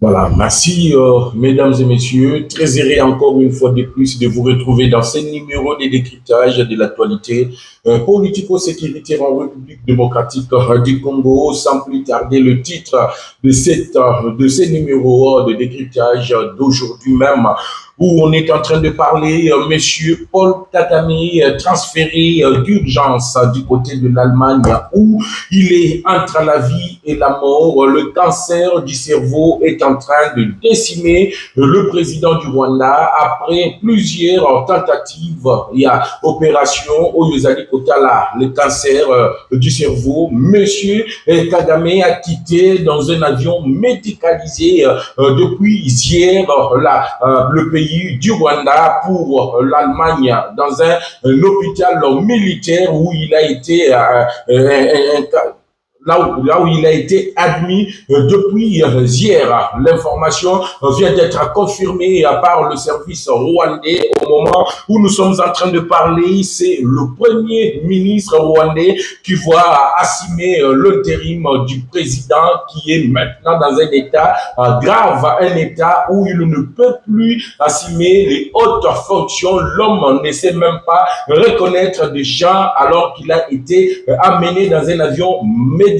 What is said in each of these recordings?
Voilà, merci mesdames et messieurs. Très heureux encore une fois de plus de vous retrouver dans ce numéro de décryptage de l'actualité politico-sécuritaire en République démocratique du Congo. Sans plus tarder, le titre de ce numéro de décryptage d'aujourd'hui même, où on est en train de parler, monsieur Paul Kagame, transféré d'urgence du côté de l'Allemagne, où il est entre la vie et la mort. Le cancer du cerveau est en train de décimer le président du Rwanda après plusieurs tentatives. Il y a opération Oyozali Kotala, le cancer du cerveau. Monsieur Kagame a quitté dans un avion médicalisé depuis hier le pays du Rwanda pour l'Allemagne dans un hôpital militaire où il a été là où il a été admis depuis hier. L'information vient d'être confirmée par le service rwandais au moment où nous sommes en train de parler. C'est le premier ministre rwandais qui voit assumer l'intérim du président qui est maintenant dans un état grave, un état où il ne peut plus assumer les hautes fonctions. L'homme ne sait même pas reconnaître des gens alors qu'il a été amené dans un avion médicalisé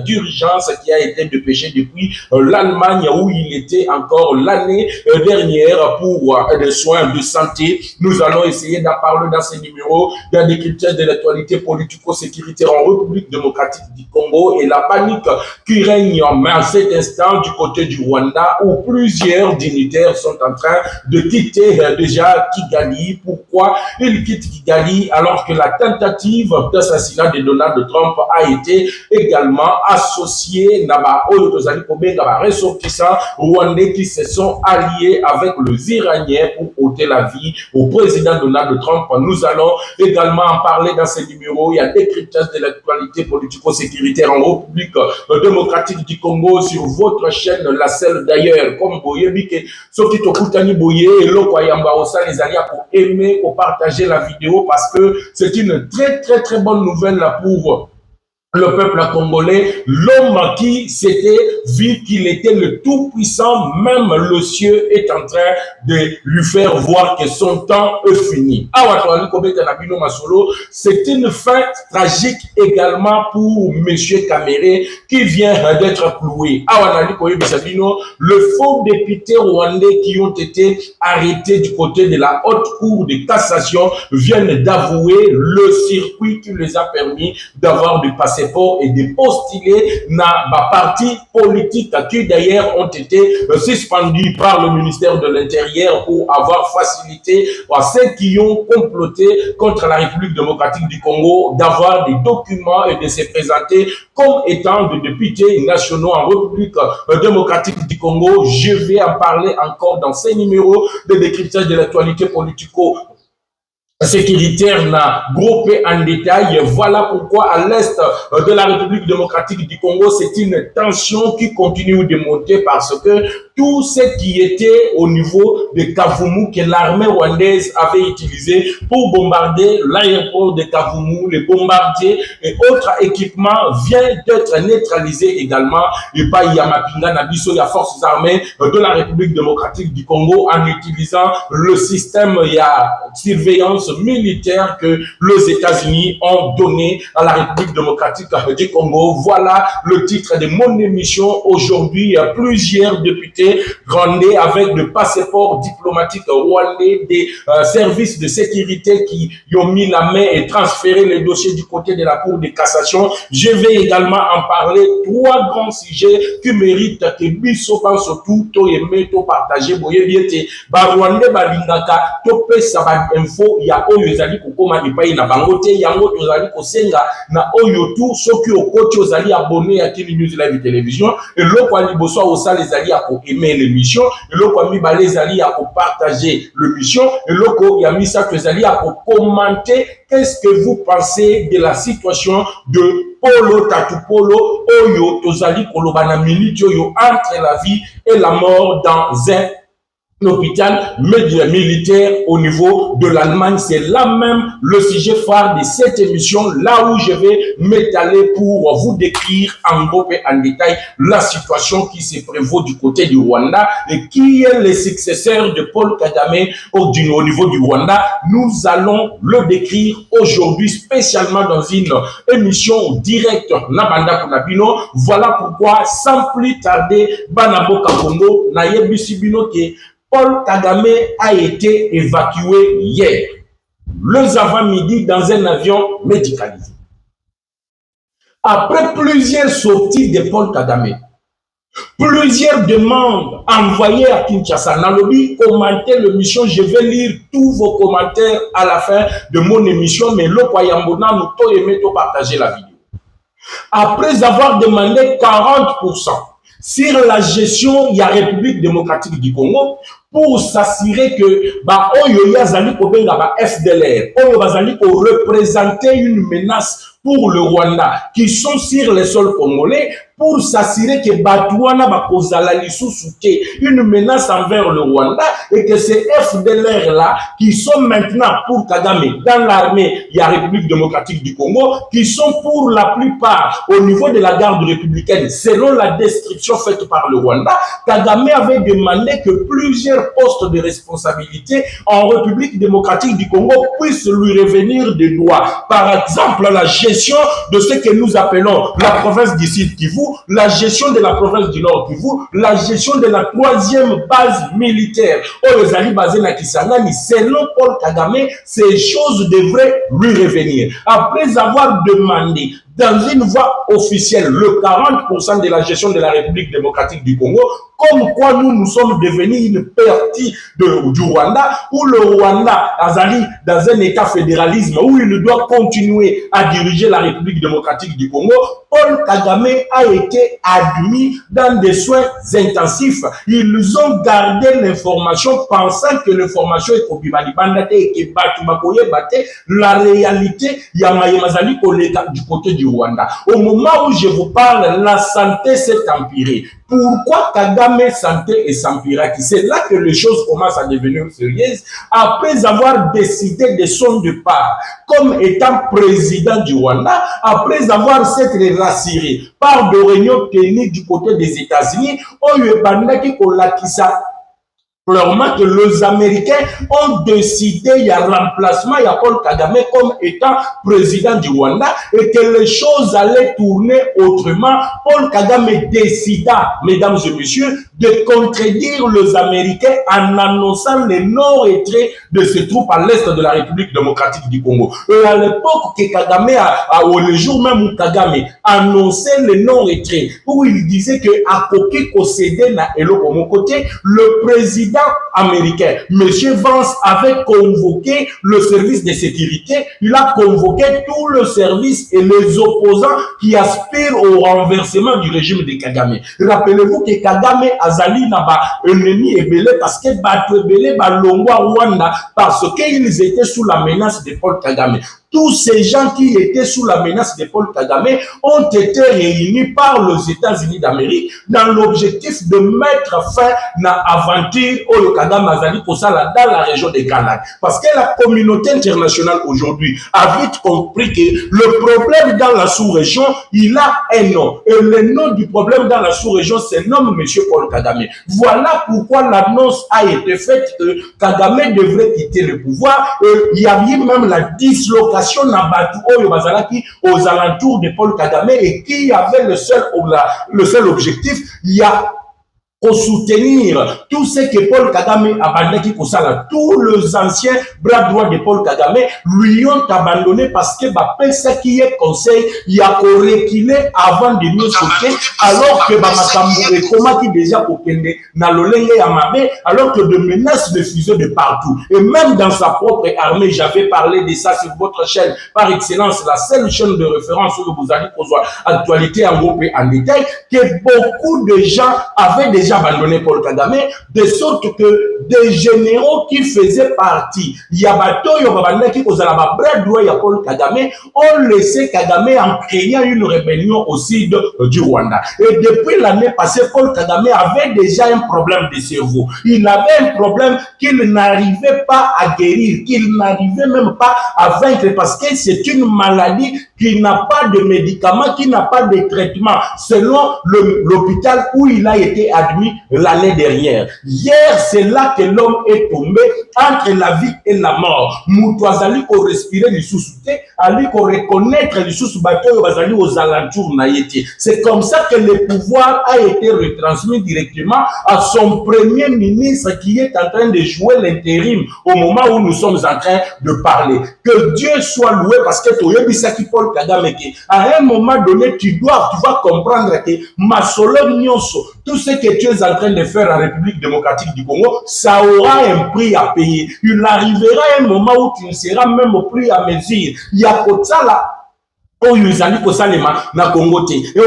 d'urgence qui a été dépêché depuis l'Allemagne où il était encore l'année dernière pour des soins de santé. Nous allons essayer d'en parler dans ce numéro d'un décryptage de l'actualité politico-sécuritaire en République démocratique du Congo et la panique qui règne à cet instant du côté du Rwanda où plusieurs dignitaires sont en train de quitter déjà Kigali. Pourquoi ils quittent Kigali alors que la tentative d'assassinat de Donald Trump a été également associée à ressortissants rwandais qui se sont alliés avec les Iraniens pour ôter la vie au président Donald Trump. Nous allons également en parler dans ce numéro. Il y a des décryptage de l'actualité politico-sécuritaire en République démocratique du Congo sur votre chaîne, la seule d'ailleurs, comme Boye Bike, Soki Tokutani Boye, et Lokwayamba Osa, les alliés pour aimer, pour partager la vidéo parce que c'est une très bonne nouvelle pour le peuple congolais, l'homme qui s'était vu qu'il était le tout-puissant, même le ciel est en train de lui faire voir que son temps est fini. C'est une fin tragique également pour M. Kamere qui vient d'être cloué. Le faux député rwandais qui ont été arrêtés du côté de la haute cour de cassation viennent d'avouer le circuit qui les a permis d'avoir du passé et de postuler dans ma parti politique qui d'ailleurs ont été suspendus par le ministère de l'Intérieur pour avoir facilité à ceux qui ont comploté contre la République démocratique du Congo d'avoir des documents et de se présenter comme étant des députés nationaux en République démocratique du Congo. Je vais en parler encore dans ces numéros de décryptage de l'actualité politico sécuritaire n'a groupé en détail. Voilà pourquoi à l'est de la République démocratique du Congo, c'est une tension qui continue de monter parce que tout ce qui était au niveau de Kavumu que l'armée rwandaise avait utilisé pour bombarder l'aéroport de Kavumu, les bombardiers et autres équipements vient d'être neutralisé également et par Yamapinga Nabiso, il y a forces armées de la République démocratique du Congo en utilisant le système, il y a surveillance militaire que les États-Unis ont donné à la République démocratique du Congo. Voilà le titre de mon émission. Aujourd'hui, il y a plusieurs députés rwandais avec le passeport diplomatique rwandais des services de sécurité qui ont mis la main et transféré les dossiers du côté de la Cour de cassation. Je vais également en parler. Trois grands sujets qui méritent que Bisso pense tout, to aimer, to partager, boye biete. Ba Rwandais balingaka, to pesa ba info, ya oyo ezali kokoma epai na bango te, yango tozali kosenga na oyo tu soki okoti ozali abonné à Kili News Live Télévision et loko liboso osala ezali ya ko aimer l'émission et loko mibale ezali ya ko partager l'émission et loko ya misa ezali ya ko commenter qu'est-ce que vous pensez de la situation de Polo Tatupolo oyo tozali koloba na minute oyo entre la vie et la mort dans un l'hôpital militaire au niveau de l'Allemagne. C'est là même le sujet phare de cette émission, là où je vais m'étaler pour vous décrire en gros et en détail la situation qui se prévaut du côté du Rwanda et qui est le successeur de Paul Kagame au niveau du Rwanda. Nous allons le décrire aujourd'hui spécialement dans une émission directe Nabanda Kunabino. Voilà pourquoi, sans plus tarder, Banaboka Congo, Nayebi Bino qui Paul Kagame a été évacué hier, le avant-midi, dans un avion médicalisé. Après plusieurs sorties de Paul Kagame, plusieurs demandes envoyées à Kinshasa, Nalobi, commentez l'émission, je vais lire tous vos commentaires à la fin de mon émission, mais le Kwayambona nous peut aimer partager la vidéo. Après avoir demandé 40% sur la gestion de la République démocratique du Congo, pour s'assurer que Oyo Yazali Kobenga FDLR, Oyo Yazali pour représenter une menace pour le Rwanda, qui sont sur les sols congolais, pour s'assurer que Batouana Bakozala Lissousouké, une menace envers le Rwanda, et que ces FDLR là, qui sont maintenant pour Kagame dans l'armée de la République démocratique du Congo, qui sont pour la plupart au niveau de la garde républicaine, selon la description faite par le Rwanda, Kagame avait demandé que plusieurs postes de responsabilité en République démocratique du Congo puissent lui revenir de droit. Par exemple, la gestion de ce que nous appelons la province du Sud Kivu, la gestion de la province du Nord Kivu, la gestion de la 3e base militaire. Selon Paul Kagame, ces choses devraient lui revenir. Après avoir demandé dans une voie officielle le 40% de la gestion de la République démocratique du Congo, comme quoi nous sommes devenus une partie du Rwanda, où le Rwanda azali dans un état fédéralisme, où il doit continuer à diriger la République démocratique du Congo. Paul Kagame a été admis dans des soins intensifs. Ils ont gardé l'information pensant que l'information est au Bibalibandate et que Batumakoye Bate, la réalité, Yamayemazali du côté du Rwanda. Au moment où je vous parle, la santé s'est empirée. Pourquoi Kagame santé et s'empiraki? C'est là que les choses commencent à devenir sérieuses. Après avoir décidé de son départ comme étant président du Rwanda, après avoir s'être rassuré par des réunions techniques du côté des États-Unis, on lui a dit clairement que les Américains ont décidé, il y a remplacement, il y a Paul Kagame comme étant président du Rwanda et que les choses allaient tourner autrement. Paul Kagame décida, mesdames et messieurs, de contredire les Américains en annonçant le non-retrait de ses troupes à l'est de la République démocratique du Congo. Et à l'époque que Kagame, le jour même où Kagame annonçait le non-retrait, où il disait que à Koki Kosede na Elo Komo côté, le président américain, M. Vance, avait convoqué le service de sécurité, il a convoqué tout le service et les opposants qui aspirent au renversement du régime de Kagame. Rappelez-vous que Kagame Azali n'a pas ennemi ebele parce que Batu ebele balongwa Rwanda parce qu'ils étaient sous la menace de Paul Kagame. Tous ces gens qui étaient sous la menace de Paul Kagame ont été réunis par les États-Unis d'Amérique dans l'objectif de mettre fin à l'aventure au Kagame Azali Kosala dans la région des Grands Lacs. Parce que la communauté internationale aujourd'hui a vite compris que le problème dans la sous-région, il a un nom. Et le nom du problème dans la sous-région, c'est nomme M. Paul Kagame. Voilà pourquoi l'annonce a été faite que Kagame devrait quitter le pouvoir. Il y avait même la dislocation aux alentours de Paul Kagame et qui avait le seul objectif, il y a pour soutenir tout ce que Paul Kagame a abandonné, tous les anciens bras droits de Paul Kagame lui ont abandonné parce que ce qui est conseil, il a reculé avant de nous sauter, alors que comment qui déjà Kokende na lolenge Yamabe, alors que de menaces de fusées de partout. Et même dans sa propre armée, j'avais parlé de ça sur votre chaîne, par excellence, la seule chaîne de référence où vous allez poser actualité en groupe et en détail, que beaucoup de gens avaient déjà abandonné Paul Kagame, de sorte que des généraux qui faisaient partie. Yabato Yobabanda qui causait la bras droit ya Paul Kagame, ont laissé Kagame en créant une rébellion au sud du Rwanda. Et depuis l'année passée, Paul Kagame avait déjà un problème de cerveau. Il avait un problème qu'il n'arrivait pas à guérir, qu'il n'arrivait même pas à vaincre parce que c'est une maladie qui n'a pas de médicaments, qui n'a pas de traitement, selon l'hôpital où il a été admis l'année dernière. Hier, c'est là que l'homme est tombé entre la vie et la mort. Moutouazali ko respirer les sous-soutés, ali ko reconnaître les sous-bateaux aux alentours naïti. C'est comme ça que le pouvoir a été retransmis directement à son premier ministre qui est en train de jouer l'intérim au moment où nous sommes en train de parler. Que Dieu soit loué parce que tu es Paul Kagame. À un moment donné, tu vas comprendre que ma solo nyonso, tout ce que tu es en train de faire en République démocratique du Congo, ça aura un prix à payer. Il arrivera un moment où tu ne seras même au prix à mesure. Il y a comme ça là. Et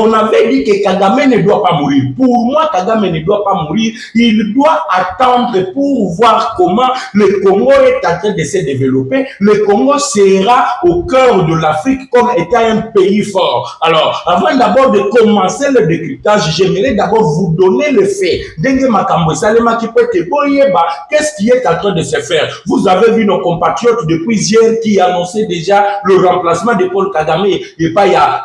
on avait dit que Kagame ne doit pas mourir. Pour moi, Kagame ne doit pas mourir. Il doit attendre pour voir comment le Congo est en train de se développer. Le Congo sera au cœur de l'Afrique comme étant un pays fort. Alors, avant d'abord de commencer le décryptage, j'aimerais d'abord vous donner le fait. Qu'est-ce qui est en train de se faire? Vous avez vu nos compatriotes depuis hier qui annonçaient déjà le remplacement de Paul Kagame et pas il y a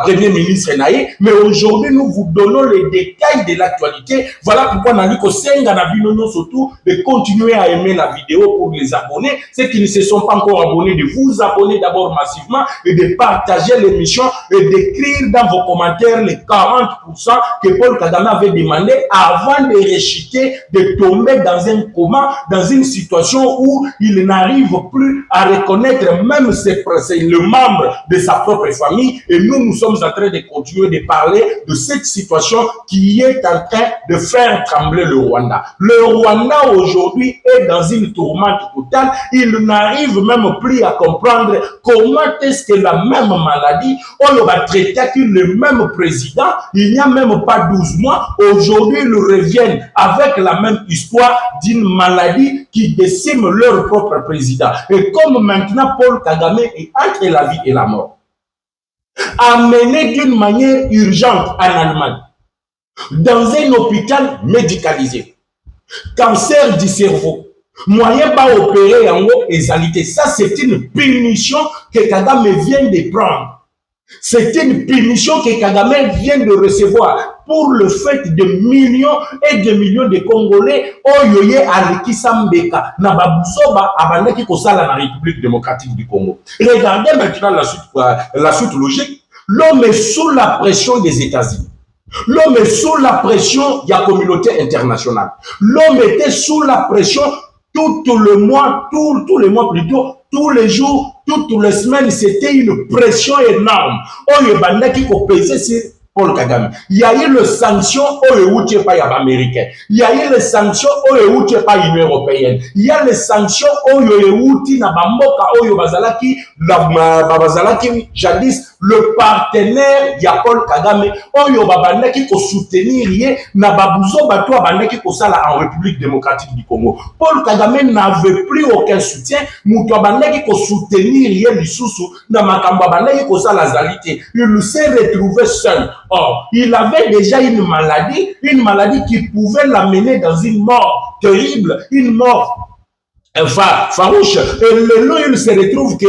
Premier ministre Naï, mais aujourd'hui nous vous donnons les détails de l'actualité. Voilà pourquoi Naliko Senga Nabino surtout de continuer à aimer la vidéo pour les abonnés. Ceux qui ne se sont pas encore abonnés, de vous abonner d'abord massivement et de partager l'émission et d'écrire dans vos commentaires les 40% que Paul Kagame avait demandé avant de réchuter, de tomber dans un coma, dans une situation où il n'arrive plus à reconnaître même le membre de sa propre famille. Et nous sommes en train de continuer de parler de cette situation qui est en train de faire trembler le Rwanda. Le Rwanda aujourd'hui est dans une tourmente totale. Il n'arrive même plus à comprendre comment est-ce que la même maladie, on va traiter le même président, il n'y a même pas 12 mois, aujourd'hui ils reviennent avec la même histoire d'une maladie qui décime leur propre président. Et comme maintenant Paul Kagame est entre la vie et la mort, amené d'une manière urgente en Allemagne, dans un hôpital médicalisé, cancer du cerveau, moyen pas opérer en haut exalité. Ça, c'est une punition que Kagame vient de prendre. C'est une punition que Kagame vient de recevoir pour le fait de millions et de millions de Congolais oyoye aleki sambeka na babusoba abandaki kosala na République démocratique du Congo. Regardez maintenant la suite logique. L'homme est sous la pression des États-Unis. L'homme est sous la pression de la communauté internationale. L'homme était sous la pression tout le mois, tous les mois plutôt, tous les jours, toutes les semaines. C'était une pression énorme. Oyo bandaki ko peser sur Paul Kagame. Il y a eu les sanctions au par américain. Il y a eu les sanctions au par l'Union européenne. Il y a les sanctions au na bamboka oyo bazalaki jadis le partenaire ya Paul Kagame oyo babandaki ko soutenir ye na babuzo bato babandaki ko sala en République démocratique du Congo. Paul Kagame n'avait plus aucun soutien. Muto babandaki ko soutenir ye lisusu na makambo babandaki ko sala zalité. Il s'est retrouvé seul. Or, il avait déjà une maladie qui pouvait l'amener dans une mort terrible, une mort farouche. Et le lot, il se retrouve que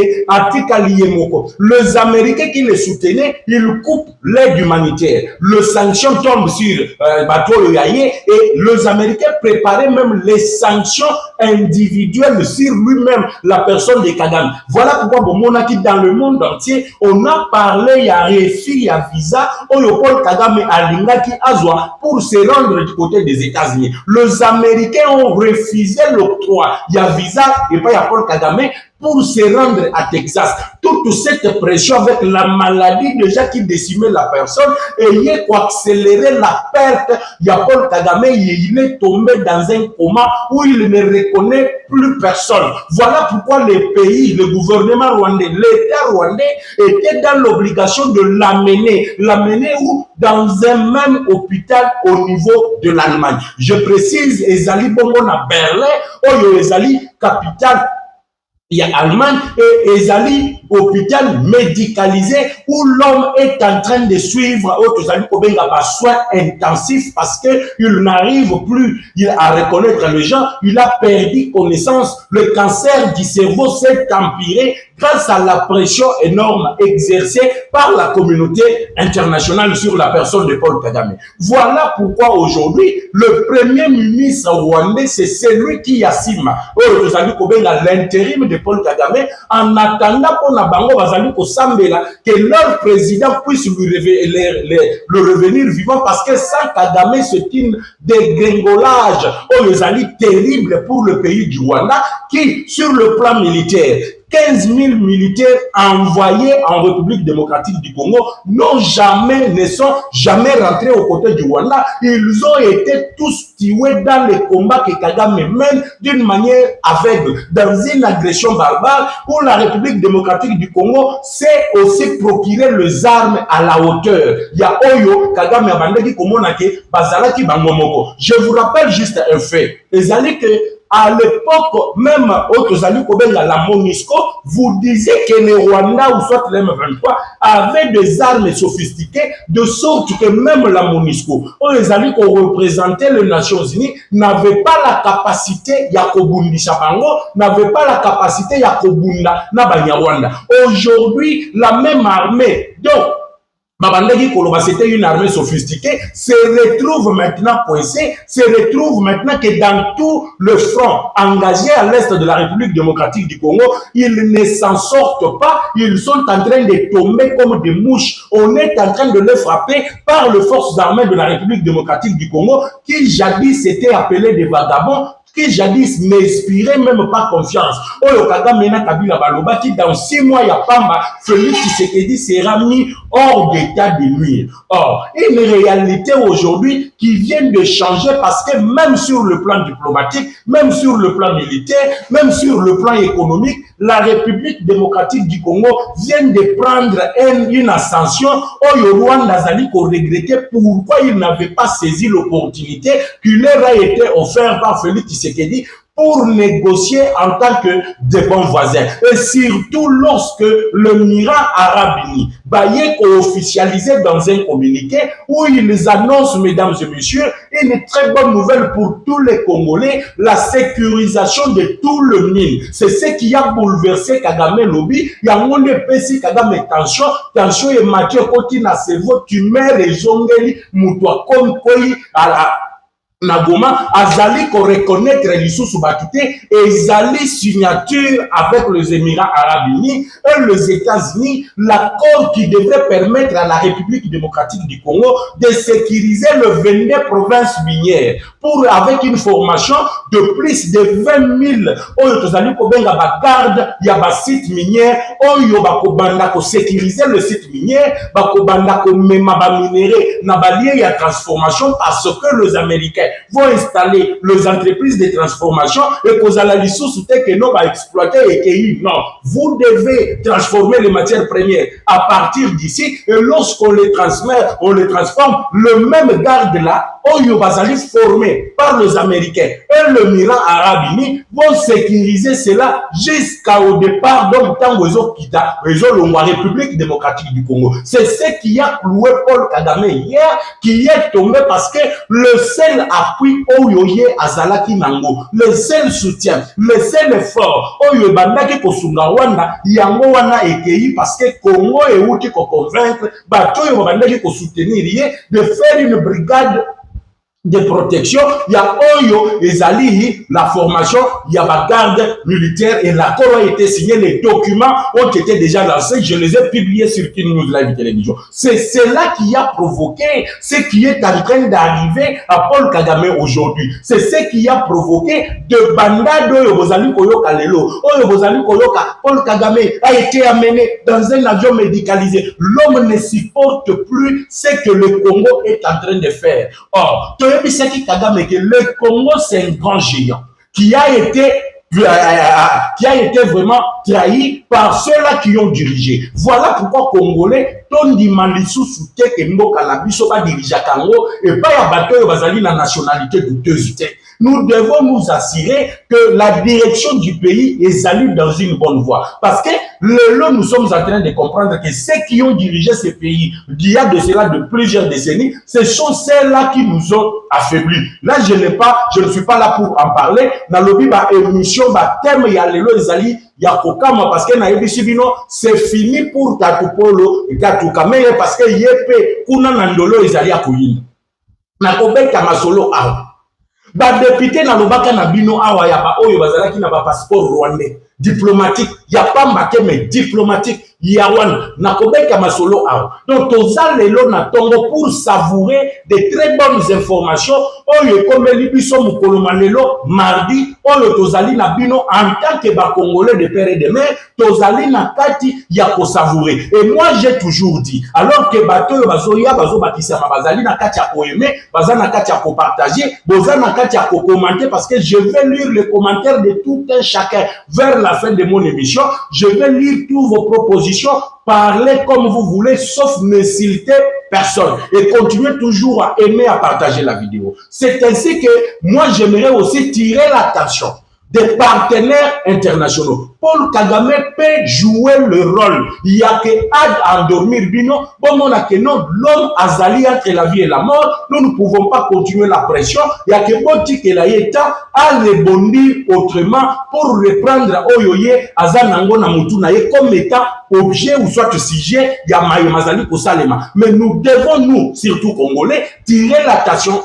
les Américains qui les soutenaient, ils coupent l'aide humanitaire. Le sanction tombe sur bateau Yaye et les Américains préparaient même les sanctions individuelles sur lui-même, la personne de Kagame. Voilà pourquoi dans le monde entier, on a parlé, il y a réfi, il y a visa, Paul Kagame a l'ingaki Azwa pour se rendre du côté des États-Unis. Les Américains ont refusé l'octroi. Il y a visa et pas il y a Paul Kagame pour se rendre à Texas. Toute cette pression avec la maladie déjà qui décimait la personne et pour accélérer la perte, il y a Paul Kagame, il est tombé dans un coma où il ne reconnaît plus personne. Voilà pourquoi les pays, le gouvernement rwandais, l'État rwandais était dans l'obligation de l'amener où? Dans un même hôpital au niveau de l'Allemagne. Je précise, Ezali Bongo na Berlin, Oyo Ezali capitale. Il y a Allemagne et Ezali, hôpital médicalisé où l'homme est en train de suivre soins intensifs parce qu'il n'arrive plus à reconnaître les gens, il a perdu connaissance, le cancer du cerveau s'est empiré grâce à la pression énorme exercée par la communauté internationale sur la personne de Paul Kagame. Voilà pourquoi aujourd'hui, le premier ministre rwandais, c'est celui qui assume l'intérim de Paul Kagame en attendant qu'on a bango bazali ko sambela que leur président puisse le revenir vivant parce que sans Kagame c'est une dégringolage terrible pour le pays du Rwanda qui sur le plan militaire 15 000 militaires envoyés en République démocratique du Congo ne sont jamais rentrés aux côtés du Rwanda. Ils ont été tous tués dans les combats que Kagame mène d'une manière aveugle, dans une agression barbare où la République démocratique du Congo sait aussi procurer les armes à la hauteur. Il y a Oyo, Kagame Abandeki Komonake, Bazalaki Bangomoko. Je vous rappelle juste un fait. Les alliés que à l'époque, même la MONUSCO, vous disiez que le Rwanda ou soit le M23 avait des armes sophistiquées de sorte que même la MONUSCO, les alliés qui représentaient les Nations Unies, n'avaient pas la capacité ya kobundi Chabango, n'avaient pas la capacité ya kobunda na Banyarwanda. Aujourd'hui, la même armée, donc, Babandeki Koloba, c'était une armée sophistiquée, se retrouve maintenant coincée, se retrouve maintenant que dans tout le front engagé à l'est de la République démocratique du Congo, ils ne s'en sortent pas, ils sont en train de tomber comme des mouches. On est en train de les frapper par les forces armées de la République démocratique du Congo, qui jadis étaient appelés des vagabonds, qui jadis n'inspiraient même pas confiance. Oyo Kagame Mena Kabila Baloba qui dans 6 mois ya Pamba, Félix Tshisekedi sera mis hors d'état de nuire. Or, une réalité aujourd'hui qui vient de changer parce que même sur le plan diplomatique, même sur le plan militaire, même sur le plan économique, la République démocratique du Congo vient de prendre une ascension. Oyo Rwanda Zali ko regrettait pourquoi il n'avait pas saisi l'opportunité qui leur a été offerte par Félix Tshisekedi pour négocier en tant que des bons voisins. Et surtout lorsque le Miran arabe uni Baye officialisé dans un communiqué où ils annoncent, mesdames et messieurs, une très bonne nouvelle pour tous les Congolais, la sécurisation de tout le Nil. C'est ce qui a bouleversé Kagame Lobby. Il y a un PC Kagame tension et Mathieu Kotina Servo, tu mets les jongeli, moutoua comme koi à la Nagoma, Azali qu'on reconnaître l'issue Bakité et Zali signature avec les Émirats Arabes Unis et les États-Unis, l'accord qui devrait permettre à la République démocratique du Congo de sécuriser le 22 provinces minières pour avec une formation de plus de 20 000 Oyo Zali Kobenga garde, il y a des sites miniers, Oyo Bakobanda ko sécuriser le site minier, Bakobanda ko mema ba minéré, na balié ya transformation parce que les Américains vont installer les entreprises de transformation et que la licence que nous va exploiter et que non, vous devez transformer les matières premières à partir d'ici et lorsqu'on les transmet, on les transforme, le même garde là, Oyo Bazali formé par les Américains et le Miran arabe uni vont sécuriser cela jusqu'au départ donc tant la République démocratique du Congo. C'est ce qui a cloué Paul Kagame hier, qui est tombé parce que le seul appui Oyoye Azalaki Nango, le seul soutien, le seul effort Oyo Bandaki Kosunga Rwanda, Yango Wana Ekei parce que Congo est où qui convaincre, Batoyo Bandaki ko soutenir de faire une brigade de protection, il y a Oyo, Ezali, la formation, il y a la garde militaire et l'accord a été signé, les documents ont été déjà lancés, je les ai publiés sur King News Live Télévision. C'est cela qui a provoqué ce qui est en train d'arriver à Paul Kagame aujourd'hui. C'est ce qui a provoqué de bandades Oyo Bozali Koyoka Lelo. Oyo Bozali Koyoka, Paul Kagame a été amené dans un avion médicalisé. L'homme ne supporte plus ce que le Congo est en train de faire. Or, le Congo, c'est un grand géant qui a été vraiment trahi par ceux-là qui ont dirigé. Voilà pourquoi Congolais, Tondi Malisou soutient que Mboka na biso ba dirige Congo et pas ya bateau bazali na nationalité douteuse. Nous devons nous assurer que la direction du pays est allée dans une bonne voie. Parce que nous sommes en train de comprendre que ceux qui ont dirigé ce pays, il y a de cela de plusieurs décennies, ce sont ceux-là qui nous ont affaiblis. Là, je ne suis pas là pour en parler. Dans le émission, thème, il y a Lelo Ezali, il y a Kokama, parce que c'est fini pour Tatupolo et Tatukame, parce que Yepe, Kuna Nandolo Ezali à Koyin. Nakobek Kamasolo Awa. Ba député na lobaka na bino awa ya ba oyo bazalaki na ba passeport rwandais diplomatique ya pas marqué mais diplomatique ya wan na kobeka masolo awa. Donc toza lelo na tongo pour savourer de très bonnes informations oyo komeli biso mukolo manelo mardi oyo tozali na bino en tant que ba congolais de père et de mère tozali na kati ya ko savourer. Et moi j'ai toujours dit alors que bato yo bazoya bazo bakisa bazali na kati ya ko aimer bazana na kati ya ko partager bozana na kati ya ko commenter parce que je vais lire les commentaires de tout un chacun vers la fin de mon émission. Je vais lire toutes vos propositions, parler comme vous voulez, sauf n'insulter personne. Et continuez toujours à aimer, à partager la vidéo. C'est ainsi que moi, j'aimerais aussi tirer l'attention des partenaires internationaux. Paul Kagame peut jouer le rôle. Il y a que à endormir bino. Bon, on a que non, l'homme azali entre la vie et la mort. Nous ne pouvons pas continuer la pression. Il y a que Boti que la yeta à rebondir autrement pour reprendre Oyoye Azanango na Mutunaye comme étant objet ou soit sujet. Il y a Maï Mazali pour Salema. Mais nous devons, nous, surtout Congolais, tirer l'attention,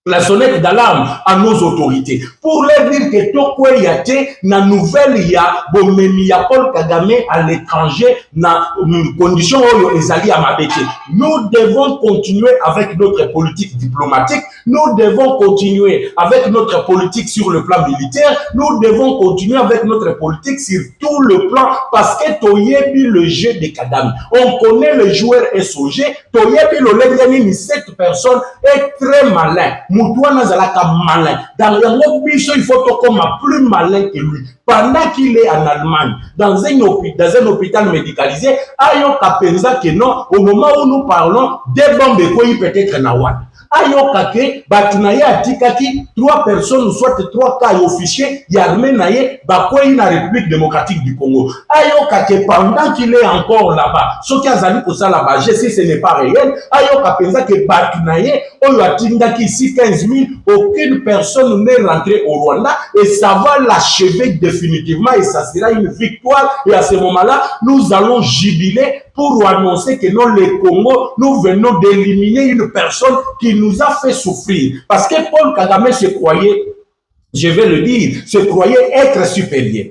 la sonnette d'alarme à nos autorités pour leur dire que Tokwe Yate na nouvelle ya bomemi ya Paul Kagame à l'étranger na condition oyo ezali à mabete. Nous devons continuer avec notre politique diplomatique, nous devons continuer avec notre politique sur le plan militaire, nous devons continuer avec notre politique sur tout le plan parce que toyebi le jeu de Kagame. On connaît le joueur SOG, toyebi le lengani cette personne est très malin. Moutouana Zalaka malin. Dans le bicho, il faut comme plus malin que lui. Pendant qu'il est en Allemagne, dans un hôpital médicalisé, ayo kapenza que non, au moment où nous parlons, des bombes peut-être nawan. Ayo kake, batunaye atikaki, 3 personnes, soit 3 cas officiers, yarmé naye, bakwe na République démocratique du Congo. Ayo kake, pendant qu'il est encore là-bas, ce qui a zali kosa là-bas, je sais ce n'est pas réel, ayo kapenza que batunaye, oyo atindaki ici 15 000, aucune personne n'est rentrée au Rwanda, et ça va l'achever définitivement, et ça sera une victoire, et à ce moment-là, nous allons jubiler pour annoncer que non, le Congo, nous venons d'éliminer une personne qui nous a fait souffrir. Parce que Paul Kagame se croyait, je vais le dire, se croyait être supérieur.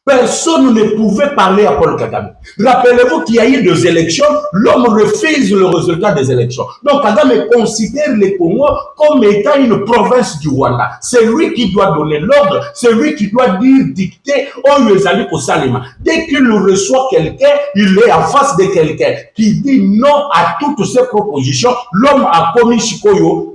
Personne ne pouvait parler à Paul Kagame. Rappelez-vous qu'il y a eu des élections, l'homme refuse le résultat des élections. Donc Kagame considère le Congo comme étant une province du Rwanda. C'est lui qui doit donner l'ordre, c'est lui qui doit dire, dicter, dès qu'il reçoit quelqu'un, il est en face de quelqu'un qui dit non à toutes ses propositions. L'homme a commis Chikoyo,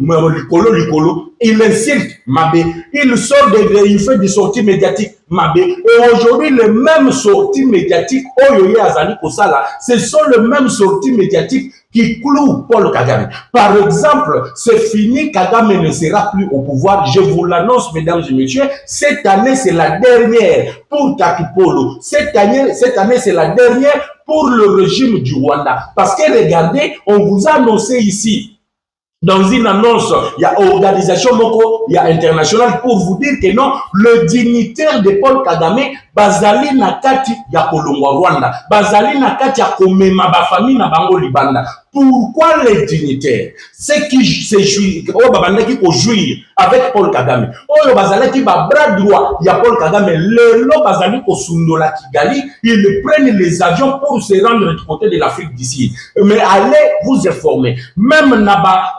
il insulte Mabé, il sort il fait des sorties médiatiques Mabé. Et aujourd'hui, les mêmes sorties médiatiques, Oyoye Azali Kosala, ce sont les mêmes sorties médiatiques qui clouent Paul Kagame. Par exemple, c'est fini, Kagame ne sera plus au pouvoir. Je vous l'annonce, mesdames et messieurs, cette année, c'est la dernière pour Takupolo. Cette année, c'est la dernière pour le régime du Rwanda. Parce que regardez, on vous a annoncé ici, dans une annonce, il y a organisation Moko, il y a internationale pour vous dire que non, le dignitaire de Paul Kagame bazali na kati ya kolongwa Rwanda, bazali na kati ya komema ba famille na bango libanda. Pourquoi les dignitaires, ceux qui se jouent, qui jouir avec Paul Kagame, oyo bazali qui ba bras droit ya Paul Kagame, lelo bazali ko sundola Kigali, ils prennent les avions pour se rendre du côté de l'Afrique d'ici. Mais allez vous informer, même na ba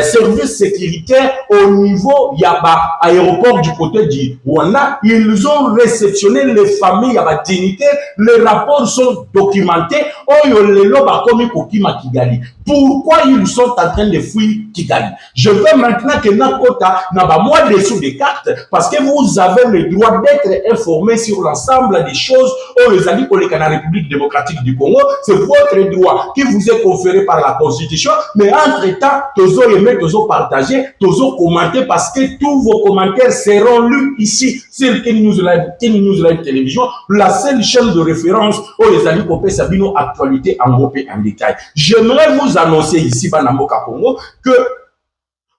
service sécuritaire au niveau ya ba aéroport du côté du Rwanda, ils ont réceptionné les familles ya ba dignitaires, les rapports sont documentés, oyo lelo ba komi kokima Kigali. Pourquoi ils sont en train de fuir Kigali? Je veux maintenant que Nakota n'a pas moins dessous des cartes parce que vous avez le droit d'être informé sur l'ensemble des choses où les amis pour la République démocratique du Congo. C'est votre droit qui vous est conféré par la Constitution. Mais entre-temps, tous aimés, tous partagés, tous commentés parce que tous vos commentaires seront lus ici sur Ken News Live Télévision, la seule chaîne de référence où les amis pour Sabino actualité en groupe en détail. J'aimerais vous annoncer ici, Banamoka Congo, que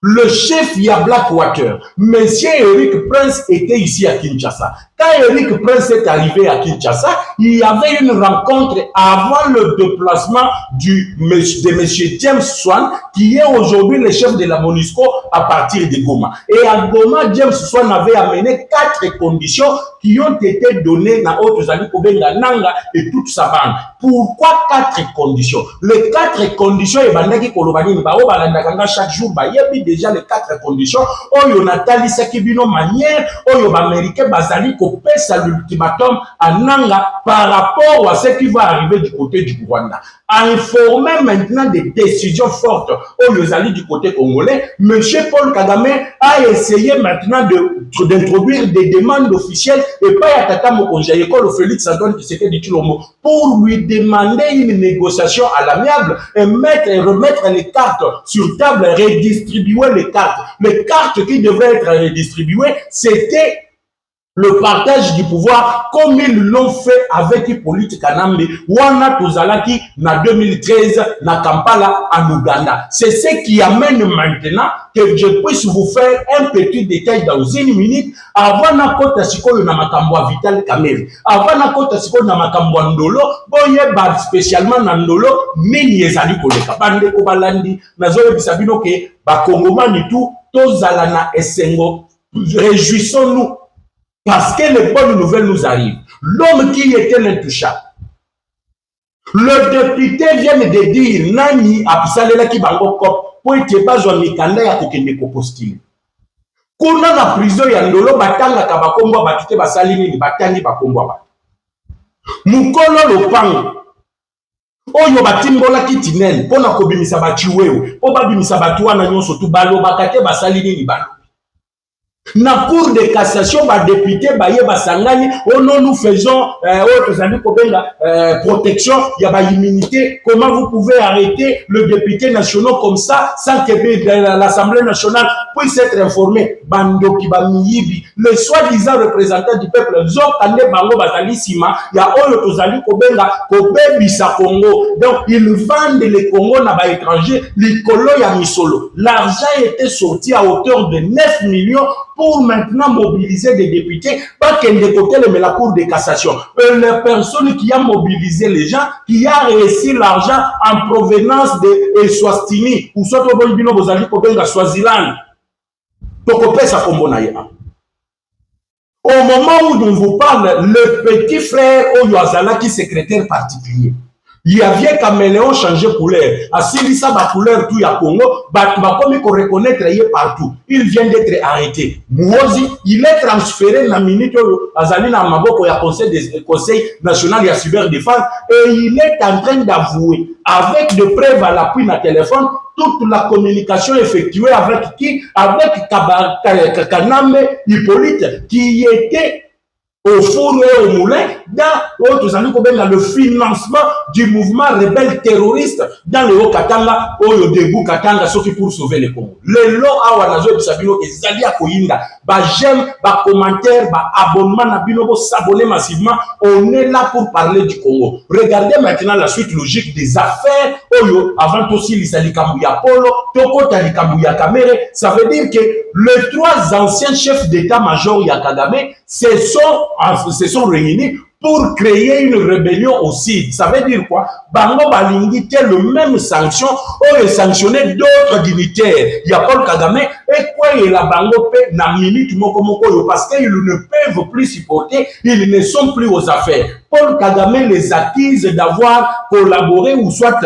le chef ya Blackwater, Monsieur Eric Prince, était ici à Kinshasa. Quand Eric Prince est arrivé à Kinshasa, il y avait une rencontre avant le déplacement de Monsieur James Swan, qui est aujourd'hui le chef de la MONUSCO à partir de Goma. Et à Goma, James Swan avait amené 4 conditions qui ont été données dans Haute-Zali, Kobenga, Nanga et toute sa bande. Pourquoi 4 conditions? Les 4 conditions, et bandaki kolobani bao balandakanga chaque jour, il y a déjà les 4 conditions. Oyo Nathalie Sakibino manière, oyo américain bazali ko pesa l'ultimatum à Nanga par rapport à ce qui va arriver du côté du Rwanda. Informer maintenant des décisions fortes oyo zali du côté congolais, M. Paul Kagame a essayé maintenant d'introduire des demandes officielles et pas à Tata Mokonja Ekolo Félix Antoine Tshisekedi Tshilombo pour lui demander une négociation à l'amiable et remettre les cartes sur table, redistribuer les cartes. Les cartes qui devraient être redistribuées, c'était le partage du pouvoir comme ils l'ont fait avec Hippolyte Kanambe, Wana Tozalaki, na 2013, na Kampala, en Ouganda. C'est ce qui amène maintenant que je puisse vous faire un petit détail dans une minute avant na kota sikoyo na makambo Vital Kamerhe, avant na kota sikoyo na makambo Ndolo, boye ba spécialement na Ndolo, nini ezali koleka. Bande ko balandi, nazoye bisabino ke, ba Kongomani tout, tozala na esengo, réjouissons-nous. Parce que les bonnes nouvelles nous arrivent. L'homme qui était l'intouchable. Le député vient de dire, Nani Absalela ki bango kop, pour être pas un mikanda ya kokende ko postile. Kuna na prison ya Ndolo batanga kabakombo batite basalini ni batangi bakombo ba. Mukolo lopango. Oyo batimbola kitinel pona kobimisa bachiwewe, po babimisa batu wana nyonso tu balo bakate basalini ni balo. Na cour de cassation, ba député baye basangani, oh non, nous faisons protection, il y a ba immunité. Comment vous pouvez arrêter le député national comme ça sans que l'Assemblée nationale puisse être informée? Bando ki ba miyibi, le soi-disant représentant du peuple, zokande bango bazali sima, ya oyo tozali kobenga kobebisa Congo. Donc ils vendent les Congo na ba étranger, likolo ya misolo. L'argent était sorti à hauteur de 9 millions pour maintenant mobiliser des députés, pas qu'elle de côté mais la cour de cassation. La personne qui a mobilisé les gens, qui a réussi l'argent en provenance de Eswatini, ou soit au Bolivino, vous allez au Swaziland. Donc, on peut ça comme on a. Au moment où on vous parle, le petit frère Oyazala qui est secrétaire particulier. Il y avait caméléon changé couleur. À Silissa, ma couleur tout ya Congo, comme qu'on reconnaître partout. Il vient d'être arrêté. Mouozi, il est transféré dans la minute Azali na Maboko ya Conseil national de cyberdéfense et il est en train d'avouer avec des preuves à l'appui dans téléphone toute la communication effectuée avec qui? Avec Kanambe Hippolyte qui était au four et au moulin, dans le financement du mouvement rebelle terroriste dans le Haut-Katanga, au début Katanga, sauf pour sauver le Congo. Le lot a wanazo et Sabino et Zalia Koyinda, bah j'aime, bah commentaire, bah abonnement, nabino, s'abonner massivement, on est là pour parler du Congo. Regardez maintenant la suite logique des affaires, Oyo, avant aussi l'Isali Kambuya Polo, Toko Tali Kambuya Kamerhe, ça veut dire que les 3 anciens chefs d'état-major Yakagame se sont réunis pour créer une rébellion au Sud. Ça veut dire quoi? Bango balingi te le même sanction ou sanctionner d'autres dignitaires. Il y a Paul Kagame et quoi il a bango pe na minute moko parce qu'ils ne peuvent plus supporter, ils ne sont plus aux affaires. Paul Kagame les accuse d'avoir collaboré ou soit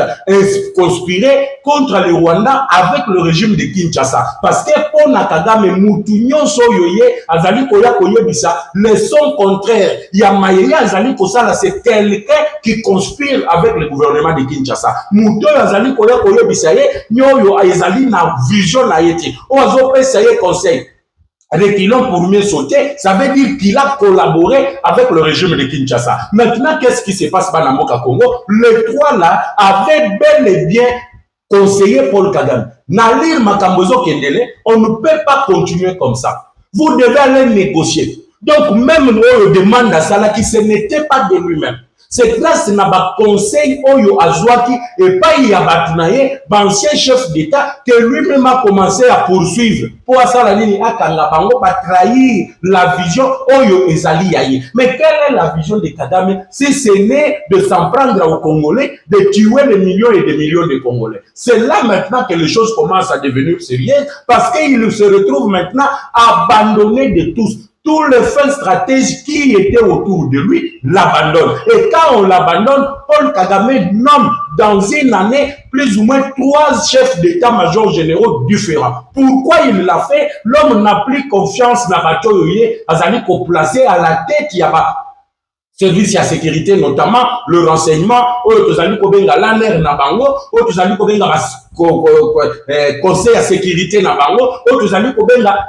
conspiré contre le Rwanda avec le régime de Kinshasa. Parce que Paul Kagame Moutounion Soyoye azali koya koyebisa le son contraire. Il y a Maïria azali kosala c'est quelqu'un qui conspire avec le gouvernement de Kinshasa. Mouto azali koya koyebisa ye nyoyo azali na vision na yeti. Ozo pesa ye conseil. Reculons pour mieux sauter, ça veut dire qu'il a collaboré avec le régime de Kinshasa. Maintenant, qu'est-ce qui se passe dans Moka Congo? Les trois là avaient bel et bien conseillé Paul Kagame. Nalir Makambozo Kendele, on ne peut pas continuer comme ça. Vous devez aller négocier. Donc, même nous demande à Salah qui ce n'était pas de lui-même. C'est grâce à ba conseil Oyo Azwaki et pas Yabatunaye, ancien chef d'État, que lui-même a commencé à poursuivre. Pour ça, la ligne Akanga Bango va trahir la vision Oyo Ezali Yaye. Mais quelle est la vision de Kagame si ce n'est de s'en prendre aux Congolais, de tuer des millions et des millions de Congolais? C'est là maintenant que les choses commencent à devenir sérieuses parce qu'il se retrouve maintenant abandonné de tous. Tous les fins stratégiques qui étaient autour de lui l'abandonnent. Et quand on l'abandonne, Paul Kagame nomme dans une année plus ou moins 3 chefs d'état-major généraux différents. Pourquoi il l'a fait? L'homme n'a plus confiance dans Batoyoye, Azali ko placé à la tête, il y a service à sécurité, notamment le renseignement, conseil à sécurité,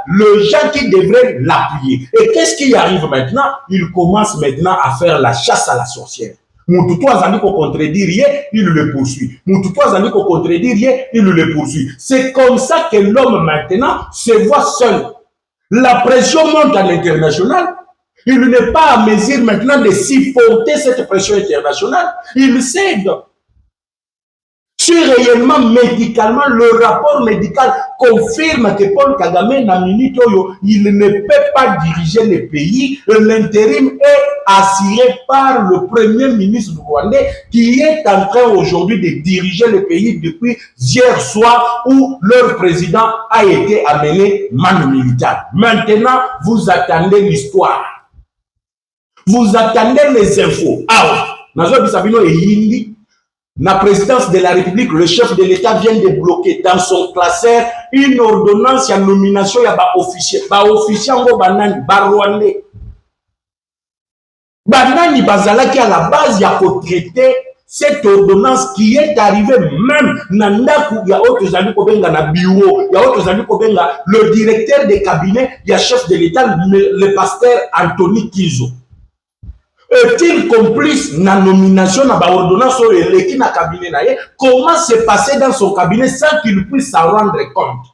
le gens qui devrait l'appuyer. Et qu'est-ce qui arrive maintenant? Il commence maintenant à faire la chasse à la sorcière. Moutoutou Azali ko contredire, il le poursuit. Moutoutou Azali ko contredire, il le poursuit. C'est comme ça que l'homme maintenant se voit seul. La pression monte à l'international. Il n'est pas à mesure maintenant de supporter cette pression internationale. Il cède. Si réellement, médicalement, le rapport médical confirme que Paul Kagame, il ne peut pas diriger le pays. L'intérim est assuré par le premier ministre rwandais qui est en train aujourd'hui de diriger le pays depuis hier soir où leur président a été amené manu militaire. Maintenant, vous attendez l'histoire. Vous attendez les infos. Ah, la présidence de la République, le chef de l'État vient de bloquer dans son classeur une ordonnance à nomination à officier. Officier en banani, rwandais. Banani bazalaki à la base, il y a traité cette ordonnance qui est arrivée même Nandaku, il y a autres amis qui na bureau, il y a autres amis qui le directeur des cabinets, il y a chef de l'État, le pasteur Anthony Kizo. Est-il complice dans la nomination, dans l'ordonnance sur l'équipe dans le cabinet? Comment se passer dans son cabinet sans qu'il puisse s'en rendre compte?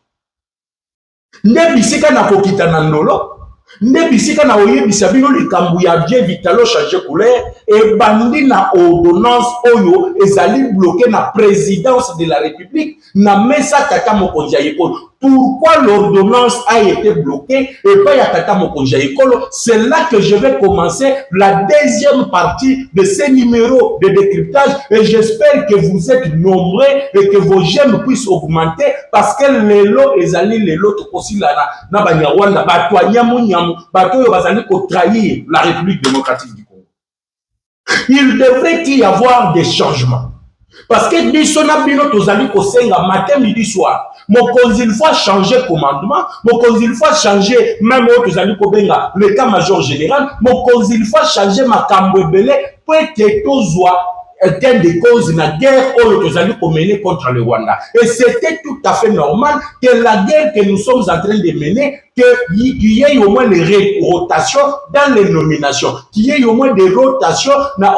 Nebisika na kokita na ndolo, nebisika na oyebisa bino likambu ya bien vitalo changer couleur et bandi na ordonnance oyo ezali bloqué na présidence de la République na mesa tata mokonzi ya ekolo. Pourquoi l'ordonnance a été bloquée et pas ya tata mokonzi ya ekolo? C'est là que je vais commencer la deuxième partie de ce numéro de décryptage et j'espère que vous êtes nombreux et que vos j'aime puissent augmenter parce que les lots ezali les lots aussi là na banyarwanda batwanyamu nyamu batoyo bazali ko trahir la République démocratique du Congo. Il devrait y avoir des changements. Parce que bisona bino tozali ko senga matin midi soir. Mokonzi il faut changer commandement, mokonzi il faut changer même tozali ko benga l'état-major général, mokonzi il faut changer makambo ebele pour que tozwa gain de cause na guerre menée contre le Rwanda. Et c'était tout à fait normal que la guerre que nous sommes en train de mener, qu'il y ait au moins des rotations dans les nominations, qu'il y ait au moins des rotations na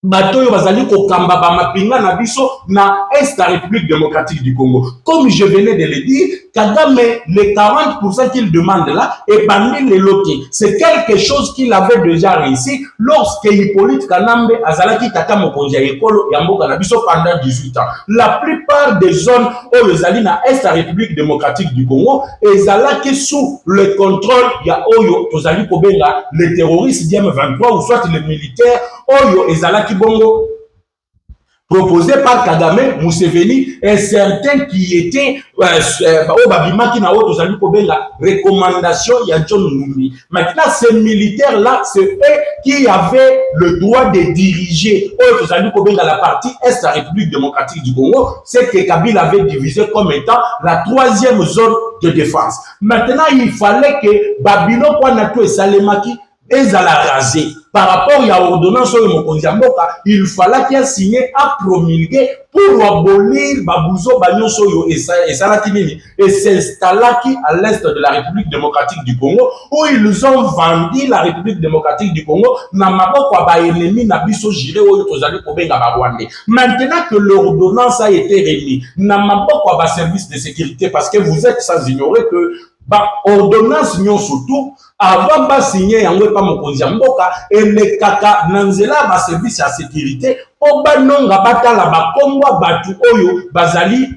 Batoyo bazali kokamba ba mapinga na biso na Est la République démocratique du Congo. Comme je venais de le dire, Kagame, les 40% qu'il demande là, et parmi les lotis, c'est quelque chose qu'il avait déjà réussi lorsque Hippolyte Kanambe azalaki tata mokonzi ya ekolo ya mboka na biso pendant 18 ans. La plupart des zones où les alliés na Est la République démocratique du Congo, ezalaki sous le contrôle ya oyo tozali kobenga les terroristes d'M23 ou soit les militaires oyo ezalaki bongo proposé par Kagame, Museveni et certains qui étaient au Babimaki na autres amis pour la recommandation ya John Numbi. Maintenant, ces militaires-là, c'est eux qui avaient le droit de diriger autres amis pour la partie Est de la République démocratique du Congo, c'est que Kabila avait divisé comme étant la troisième zone de défense. Maintenant, il fallait que Babylone, Kwanato et Salemaki, ils allaient raser. Par rapport à l'ordonnance de Mokonzi Mboka, il fallait qu'il signe à promulguer pour abolir Babouzo Banyoso et Salatini et s'installer à l'est de la République démocratique du Congo, où ils ont vendu la République démocratique du Congo, Maintenant que l'ordonnance a été remise, Namaboko service de sécurité, parce que vous êtes sans ignorer que ordonnance nyon surtout avant de signer yango pa mokonzi mboka et le kaka nanzela ba service ya sécurité o banonga batala ba komwa batu oyo bazali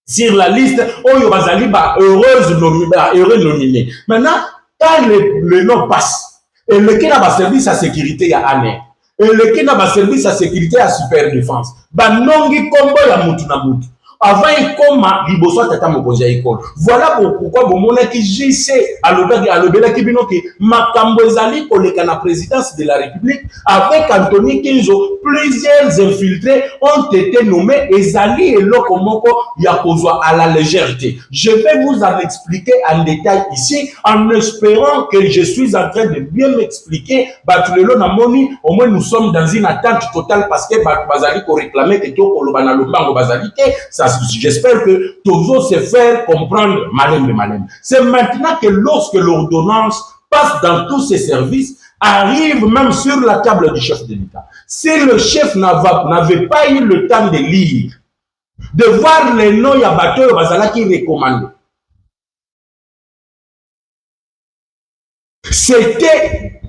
sur la liste oyo bazali ba heureux nominé. Maintenant quand le nom passe et le kina ba service ya sécurité ya année et le kina ba service ya sécurité ya super défense banongi kombo ya mutu na mutu avant il coma liboso tata mokonzi ya école. Voilà pourquoi bon mona ki JC alobela ki bino ki makambo ezali koleka na présidence de la République avec Anthony Kinzo, plusieurs infiltrés ont été nommés ezali eloko moko ya kozwa à la légèreté. Je vais vous en expliquer en détail ici en espérant que je suis en train de bien m'expliquer. Batulelo na moni au moins nous sommes dans une attente totale parce que bazali ko réclamer que to kolobana lombango bazali ke ça. J'espère que toujours se faire comprendre malem. C'est maintenant que lorsque l'ordonnance passe dans tous ces services, arrive même sur la table du chef de l'État. Si le chef n'avait pas eu le temps de lire, de voir les noms ya bateau bazala qui recommande, c'était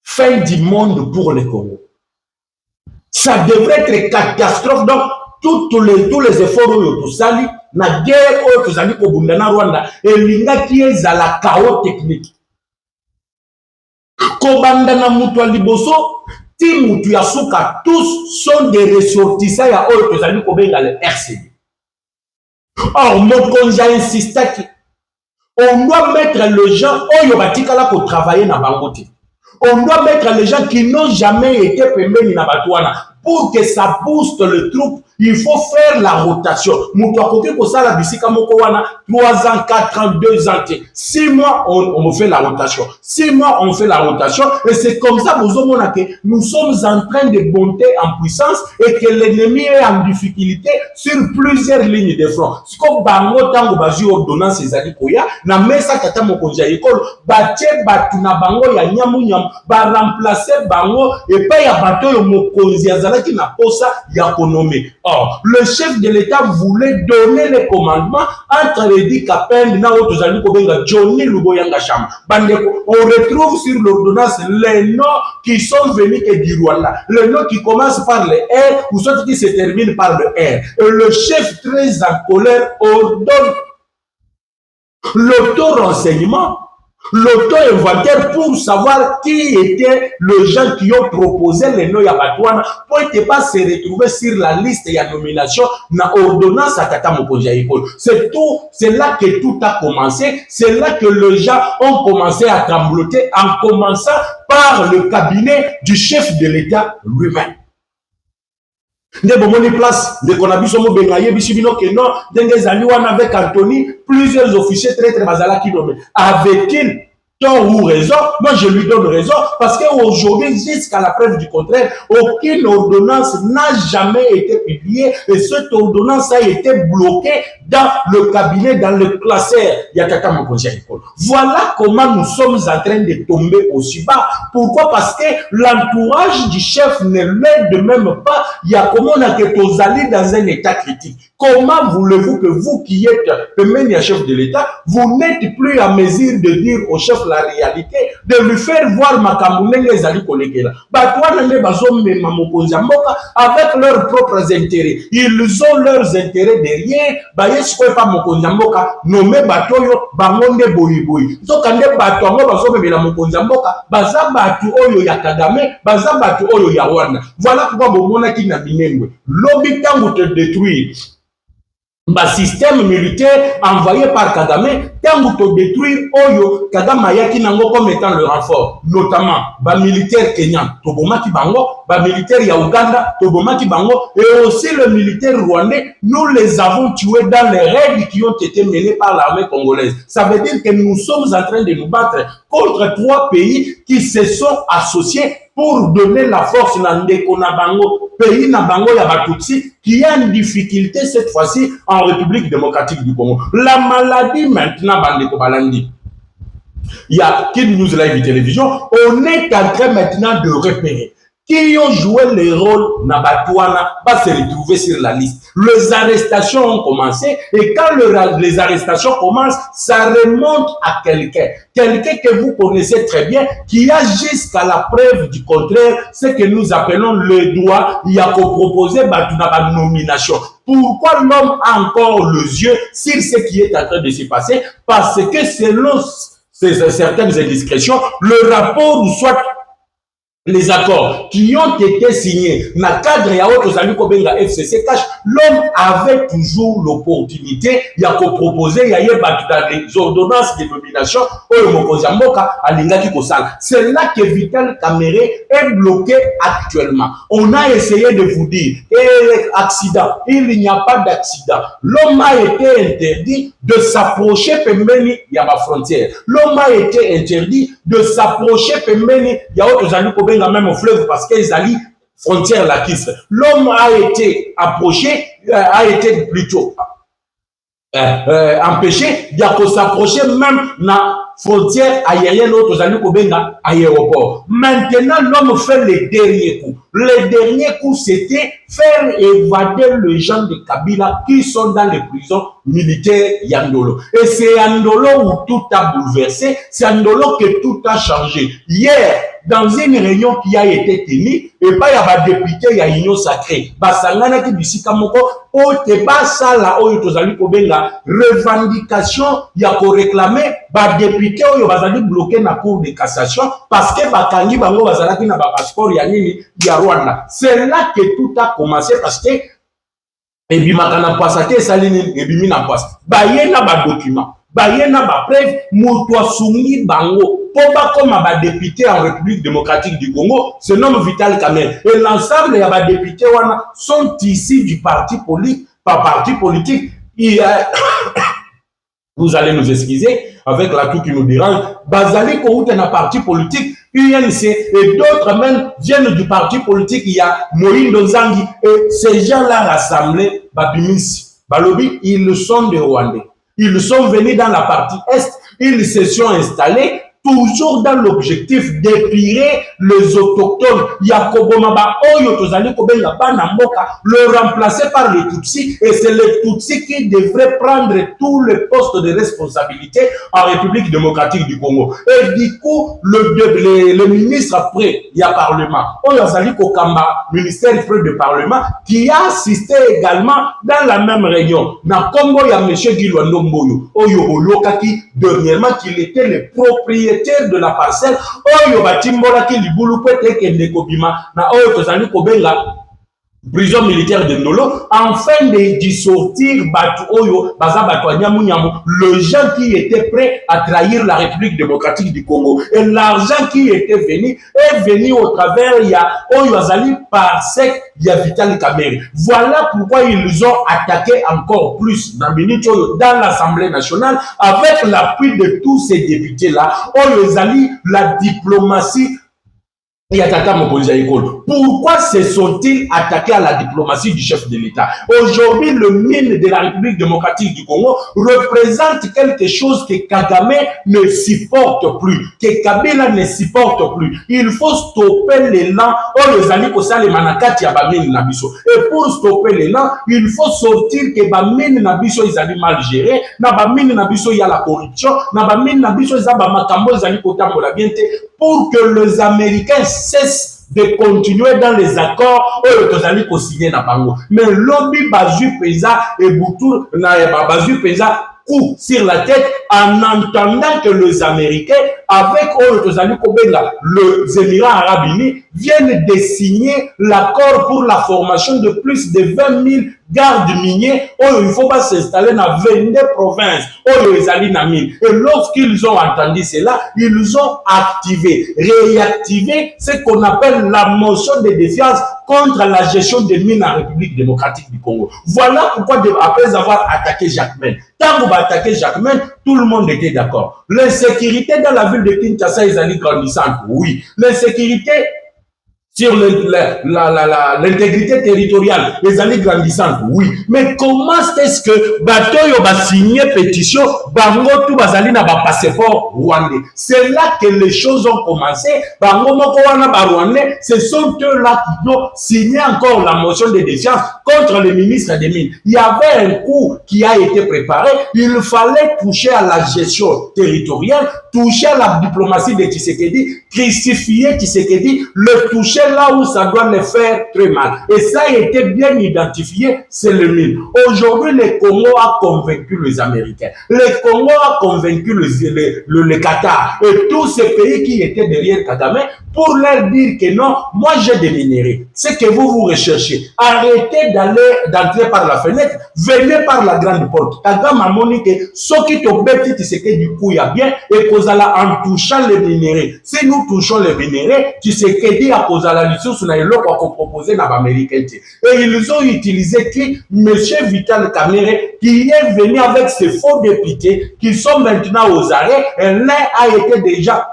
fin du monde pour le Congo. Ça devrait être catastrophe. Donc, tous les efforts où tout sali, la guerre où tout sali pour Bundana Rwanda, et l'inga qui est à la chaos technique. Kobandana Mutua Liboso, Timutu Yasuka, tous sont des ressortissants à eux tout sali pour le RCD. Or, Mokonja insiste qu'on doit mettre les gens pour travailler dans Bangote. On doit mettre les gens qui n'ont jamais été pembeni na batouana. Pour que ça booste le troupe, il faut faire la rotation. Moutou akoki ko sala bisika moko wana 3 ans, 4 ans, 2 ans. 6 mois, on fait la rotation. 6 mois, on fait la rotation. Et c'est comme ça, que nous sommes en train de monter en puissance et que l'ennemi est en difficulté sur plusieurs lignes de front. C'est comme bango tango bazi ordonnance ezali koya na mesa kata mokonzi ya ekolo batie batu na bango ya nyamu ba remplacer bango et pas ya bato yo mokonzi azalaki na posa ya konomé. Or, le chef de l'État voulait donner les commandements entre les 10 Kapend na autres amis kobenga Johnny Luboyanga Cham. On retrouve sur l'ordonnance les noms qui sont venus du Rwanda. Les noms qui commencent par le R ou soit qui se terminent par le R. Et le chef très en colère ordonne l'auto-renseignement, l'auto-inventaire pour savoir qui étaient les gens qui ont proposé les noms Yabatouana pour ne pas se retrouver sur la liste de nomination na ordonnance à Tata Mokonzi ya Ekolo. C'est là que tout a commencé. C'est là que les gens ont commencé à trembloter en commençant par le cabinet du chef de l'État lui-même. Ne bomoni place de Konabiso Bengaye Bishibino que non, des Aliwan avec Anthony, plusieurs officiers très bazala qui nommés. Avec-il tort ou raison? Moi je lui donne raison parce qu'aujourd'hui, jusqu'à la preuve du contraire, aucune ordonnance n'a jamais été publiée et cette ordonnance a été bloquée dans le cabinet, dans le classeur, il y a Tata Mokonzi à l'école. Voilà comment nous sommes en train de tomber aussi bas. Pourquoi? Parce que l'entourage du chef ne l'aide même pas. Il y a comment on a que Tozali dans un état critique. Comment voulez-vous que vous qui êtes le chef de l'État, vous n'êtes plus à mesure de dire au chef la réalité, de lui faire voir Makamounen les Ali collègues là. Avec leurs propres intérêts. Ils ont leurs intérêts derrière. Yes, pas Mokonzamboka, nommé Batoyo, Bangonde Boyiboy. So quand les bateaux, la Mokonzamboka, Bazabatu Oyo ya Kagame, Bazabatu Oyo ya Rwanda. Voilà pourquoi Bomona qui n'a binengwe. L'objet tango te détruire. Système militaire envoyé par Kagame, tant que détruire Oyo, Kagame Yaki Nango comme étant le renfort, notamment militaire kenyan, Tobomaki Bango, militaire ya Uganda, Tobomaki Bango, et aussi le militaire rwandais, nous les avons tués dans les raids qui ont été menés par l'armée congolaise. Ça veut dire que nous sommes en train de nous battre contre 3 pays qui se sont associés pour donner la force dans Bango, pays na Bango ya Batutsi, qui a une difficulté cette fois-ci en République démocratique du Congo. La maladie maintenant, Bandeko Balandi, il y a Kid News Live Télévision, on est en train maintenant de repérer qui ont joué les rôles Nabatouana va se retrouver sur la liste. Les arrestations ont commencé et quand les arrestations commencent, ça remonte à quelqu'un. Quelqu'un que vous connaissez très bien, qui a jusqu'à la preuve du contraire, ce que nous appelons le droit, il y a qu'à proposer une nomination. Pourquoi l'homme a encore les yeux sur ce qui est en train de se passer? Parce que selon certaines indiscrétions, le rapport ou soit les accords qui ont été signés dans le cadre de FCC Cash, l'homme avait toujours l'opportunité de proposer des ordonnances de nomination c'est là que Vital Kamerhe est bloqué actuellement. On a essayé de vous dire accident, il n'y a pas d'accident. L'homme a été interdit de s'approcher pembeni ya ma frontière. L'homme a été interdit de s'approcher pembeni ya même au fleuve parce qu'ils allaient frontière la Kisse. L'homme a été approché, a été plutôt empêché de s'approcher même na frontière aérienne aux aéroport. Maintenant, l'homme fait le dernier coup. Le dernier coup, c'était faire évader les gens de Kabila qui sont dans les prisons militaires Yandolo. Et c'est Yandolo où tout a bouleversé. C'est Yandolo que tout a changé. Hier, dans une réunion qui a été tenue, et pas il y a des députés, il y a une union sacrée. Basangana qui dit Kamoko, oh, t'es pas ça là, oh, tozali kobenga, revendication, il y a qu'on réclamer, bah, député, oh, bazali bloqué na cour de cassation, parce que bakangi bango bazalaki na ba passeport ya nini, ya Rwanda. C'est là que tout a commencé parce que, et bimakana pasate, salini, et bimina passe. Bah, yena ba document, bah, yena ba preuve, moutwa sungi bango. Pourquoi comme un député en République démocratique du Congo, se nomme Vital Kamerhe. Et l'ensemble des députés sont issus du parti politique, par parti politique. Vous allez nous excuser avec la tout qui nous dérange. Bazali Kouout est un parti politique, UNC, et d'autres même viennent du parti politique. Il y a Moïse Zangi. Et ces gens-là rassemblés, Babimis, Balobi, ils sont des Rwandais. Ils sont venus dans la partie Est, ils se sont installés. Toujours dans l'objectif d'épirer les autochtones. Yakobomaba Oyo Tozali Kobenga Banamboka, le remplacer par les Tutsis, et c'est les Tutsis qui devraient prendre tous les postes de responsabilité en République démocratique du Congo. Et du coup, le ministre après, il y a Parlement. Oyo Zali Kokamba, ministère près du Parlement, qui a assisté également dans la même réunion. Na Congo, il y a M. Gilwando Mboyo, Oyo Olokaki, dernièrement, qu'il était le propriétaire de la parcelle. Oyo batimbola ki libulu pete kende kobima na oyo tozali kobenga prison militaire de Nolo, afin de sortir Batu Oyo, Baza Batu Nyamu, le gens qui étaient prêts à trahir la République démocratique du Congo. Et l'argent qui était venu est venu au travers, il y a Oyo Azali par sec, il y a Vital Kamerhe. Voilà pourquoi ils ont attaqué encore plus dans l'Assemblée nationale avec l'appui de tous ces députés-là. Oyo Azali, la diplomatie Il y a Tata Mokonzi École. Pourquoi se sont-ils attaqués à la diplomatie du chef de l'État? Aujourd'hui, le mine de la République démocratique du Congo représente quelque chose que Kagame ne supporte plus, que Kabila ne supporte plus. Il faut stopper l'élan. Oh, les amis, ça les manakati à Bamine Nabiso. Et pour stopper l'élan, il faut sortir que Bamine Nabiso, ils allaient mal gérer. Na Bamine Nabiso, il y a la corruption. Na Bamine Nabiso, ils allaient makambo, ils allaient kotambo la bienté. Pour que les Américains cessent de continuer dans les accords où les Américains signé na bango. Mais lobby Bazu Peza et Boutour, Bazu Peza coup sur la tête en entendant que les Américains, avec les Émirats Arabes Unis, viennent de signer l'accord pour la formation de plus de 20 000 gardes miniers où il ne faut pas s'installer dans 22 provinces où les Alinamines. Et lorsqu'ils ont entendu cela, ils ont réactivé ce qu'on appelle la motion de défiance contre la gestion des mines en République démocratique du Congo. Voilà pourquoi, après avoir attaqué Jacquemain, quand vous attaquez Jacquemain, tout le monde était d'accord. L'insécurité dans la ville de Kinshasa est grandissante, oui. L'insécurité sur l'intégrité territoriale, les années grandissantes, oui. Mais comment est-ce que Batoyo va signer pétition, Bango tout bazali na ba passeport rwandais? C'est là que les choses ont commencé. Bango moko wana ba rwandais, ce sont eux-là qui ont signé encore la motion de défiance contre le ministre des Mines. Il y avait un coup qui a été préparé. Il fallait toucher à la gestion territoriale, toucher à la diplomatie de Tshisekedi, crucifier Tshisekedi, le toucher là où ça doit le faire très mal. Et ça a été bien identifié, c'est le mine. Aujourd'hui, le Congo a convaincu les Américains. Le Congo a convaincu le Qatar et tous ces pays qui étaient derrière Kagame pour leur dire que non, moi j'ai des minéraux. C'est que vous recherchez. Arrêtez d'entrer par la fenêtre, venez par la grande porte. Kagame a montré que ce qui te bête, c'est que du coup il y a bien et cause en touchant les minéraux. Si nous touchons les minéraux, tu sais que dit à cause de la licence, on a eu l'eau qu'on proposait dans l'Amérique. Et ils ont utilisé qui? Monsieur Vital Kamerhe, qui est venu avec ses faux députés, qui sont maintenant aux arrêts. Et l'un a été déjà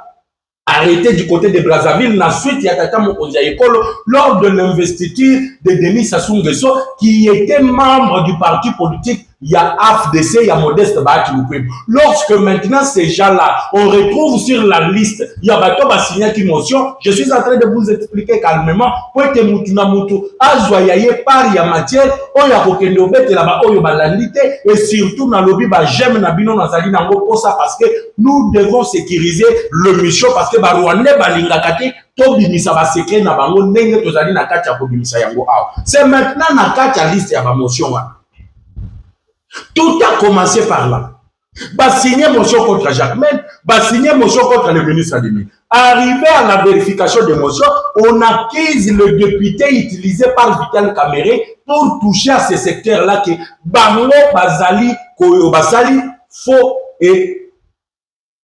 arrêté du côté de Brazzaville. Ensuite, il y a Tata Mokonzi École lors de l'investiture de Denis Sassou Nguesso, qui était membre du parti politique. Il y a AFDC, il y a Modeste Bahati Lukwebo. Lorsque maintenant ces gens-là, on retrouve sur la liste, il y a Bato signé une motion, je suis en train de vous expliquer calmement, pour que Mutuna Mutu, Azoyaye, par ya matière, on y a kokende obete là-bas, on y a balandite, et surtout dans le lobby, j'aime Nabino Nazali Nango pour ça, parce que nous devons sécuriser le mission, parce que Rwanda, Balingakate, Tobimisa va secret na bango, nenge tozali na kati ya kobimisa yango awa. C'est maintenant na kati ya liste ya ba motion wana. Tout a commencé par là. Bah signer motion contre Jacquemain, bah signer motion contre le ministre des Mines. Arrivé à la vérification des motions, on acquise le député utilisé par Vital Kamerhe pour toucher à ces secteurs-là que Bango Bazali, Koyo Basali, faux et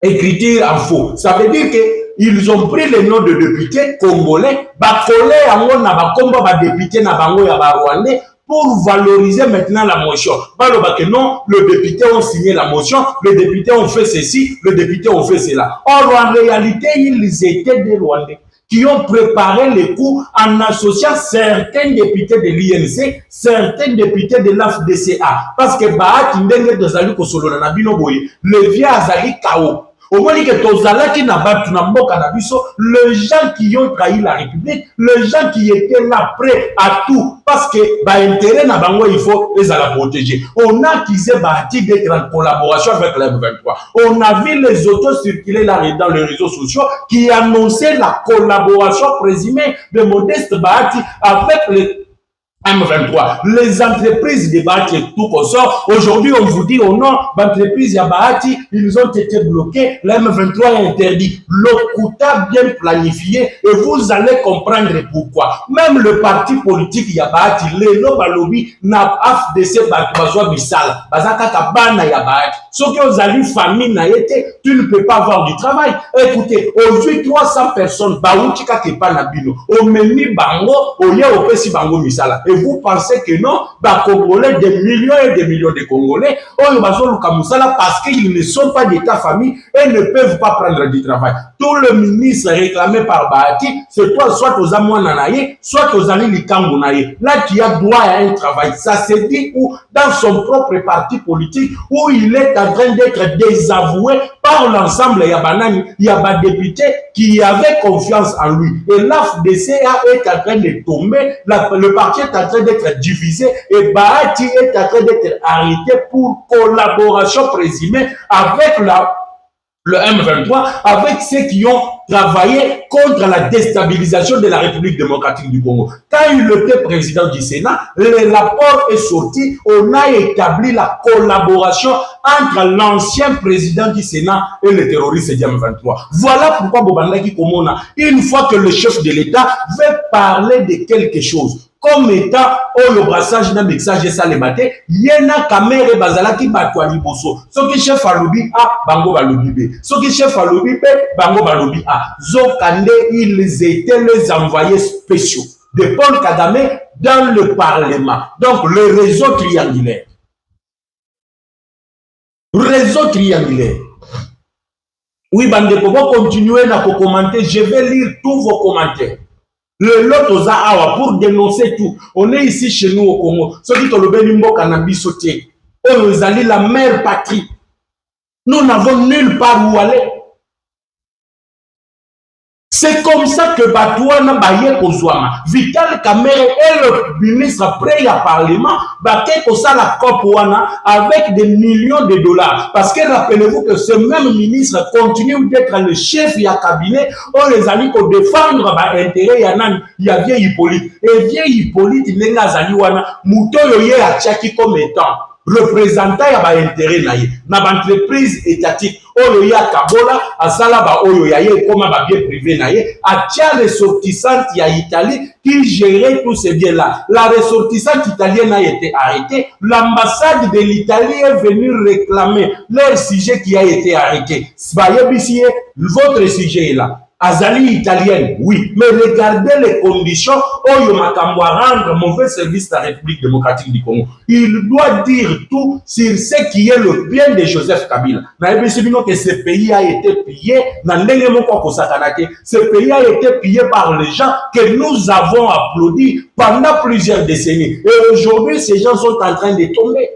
écriture en faux. Ça veut dire que ils ont pris les noms de députés congolais, bakolé yango na bakomba ba député na bango ya ba Rwandais pour valoriser maintenant la motion. Baloba que non, le député ont signé la motion, le député ont fait ceci, le député ont fait cela. Or, en réalité, ils étaient des Rwandais qui ont préparé les coups en associant certains députés de l'INC, certains députés de l'AFDCA. Parce que Bahati Ndenge de Zali Kosolo na bino boye, le vieux Azali Kao. Au moins que Tozalaki n'a pas les gens qui ont trahi la République, les gens qui étaient là prêts à tout, parce que intérêt n'a pas il faut les la protéger. On a accusé Bahati d'être en collaboration avec la M23. On a vu les autos circuler là dans les réseaux sociaux qui annonçaient la collaboration présumée de Modeste Bahati avec les M23, les entreprises de Bahati et tout consort. Aujourd'hui, on vous dit au nom d'entreprises de Bahati, ils ont été bloqués. La M23 est interdit. Le quota bien planifié et vous allez comprendre pourquoi. Même le parti politique Bahati, les lobby n'a AFDC Bazwa Bissal, Bazaka Kabana Bahati. Ce que vous avez famille n'a été, tu ne peux pas avoir du travail. Écoutez, aujourd'hui 300 personnes, Baoutika Kepa Nabino, au Meni Bango, au Yé au Pessi Bango Misala. Et vous pensez que non, bah, Congolais, des millions et des millions de Congolais, parce qu'ils ne sont pas d'État-famille et ne peuvent pas prendre du travail. Tout le ministre réclamé par Bahati, c'est toi, soit aux Amouananaye, soit aux Ali Likangunaye. Là, tu as droit à un travail. Ça se dit où, dans son propre parti politique, où il est en train d'être désavoué par l'ensemble, il y a des députés qui avaient confiance en lui. Et l'AFDCA est en train de tomber, le parti est en train d'être divisé et Bahati est en train d'être arrêté pour collaboration présumée avec le M23, avec ceux qui ont travaillé contre la déstabilisation de la République démocratique du Congo. Quand il était président du Sénat, le rapport est sorti, on a établi la collaboration entre l'ancien président du Sénat et le terroriste du M23. Voilà pourquoi Bobandaki Komona, une fois que le chef de l'État veut parler de quelque chose, comme état oyo brassage na mixage ça le matin yena kamere bazalaki batwa liboso soki chef alobi a bango balobi b soki chef alobi b bango balobi a zokande ils étaient les envoyés spéciaux de Paul Kagame dans le Parlement. Donc le réseau triangulaire oui bandeko bo continuer na ko commenter, je vais lire tous vos commentaires. Le lot aux awa pour dénoncer tout. On est ici chez nous au Congo. Ceux qui ont le bénimbo cannabis sauté. On nous allait la mère patrie. Nous n'avons nulle part où aller. C'est comme ça que Batouana Baye Kozouama, Vital Kamere et le ministre prêt à Parlement, Baké Kosala Kopouana avec des millions de dollars. Parce que rappelez-vous que ce même ministre continue d'être le chef du cabinet, on les a mis pour défendre l'intérêt, il y a vieil Hippolyte. Et vieil Hippolyte, il n'est pas Zaliwana, Mouto Yoye a Tchaki comme étant représentant ya intérêt naïe na entreprise étatique oyo ya Kabola asala ba oyo ya ye comme ba bien privé naïe a tia ressortissante ya Italie qui gérait tous ces biens là. La ressortissante italienne a été arrêtée, l'ambassade de l'Italie est venue réclamer leur sujet qui a été arrêté. Votre sujet est là. Azali italienne, oui, mais regardez les conditions où Makambo rendre mauvais service à la République démocratique du Congo. Il doit dire tout sur ce qui est le bien de Joseph Kabila. Que ce pays a été pillé, ce pays a été pillé par les gens que nous avons applaudis pendant plusieurs décennies. Et aujourd'hui, ces gens sont en train de tomber.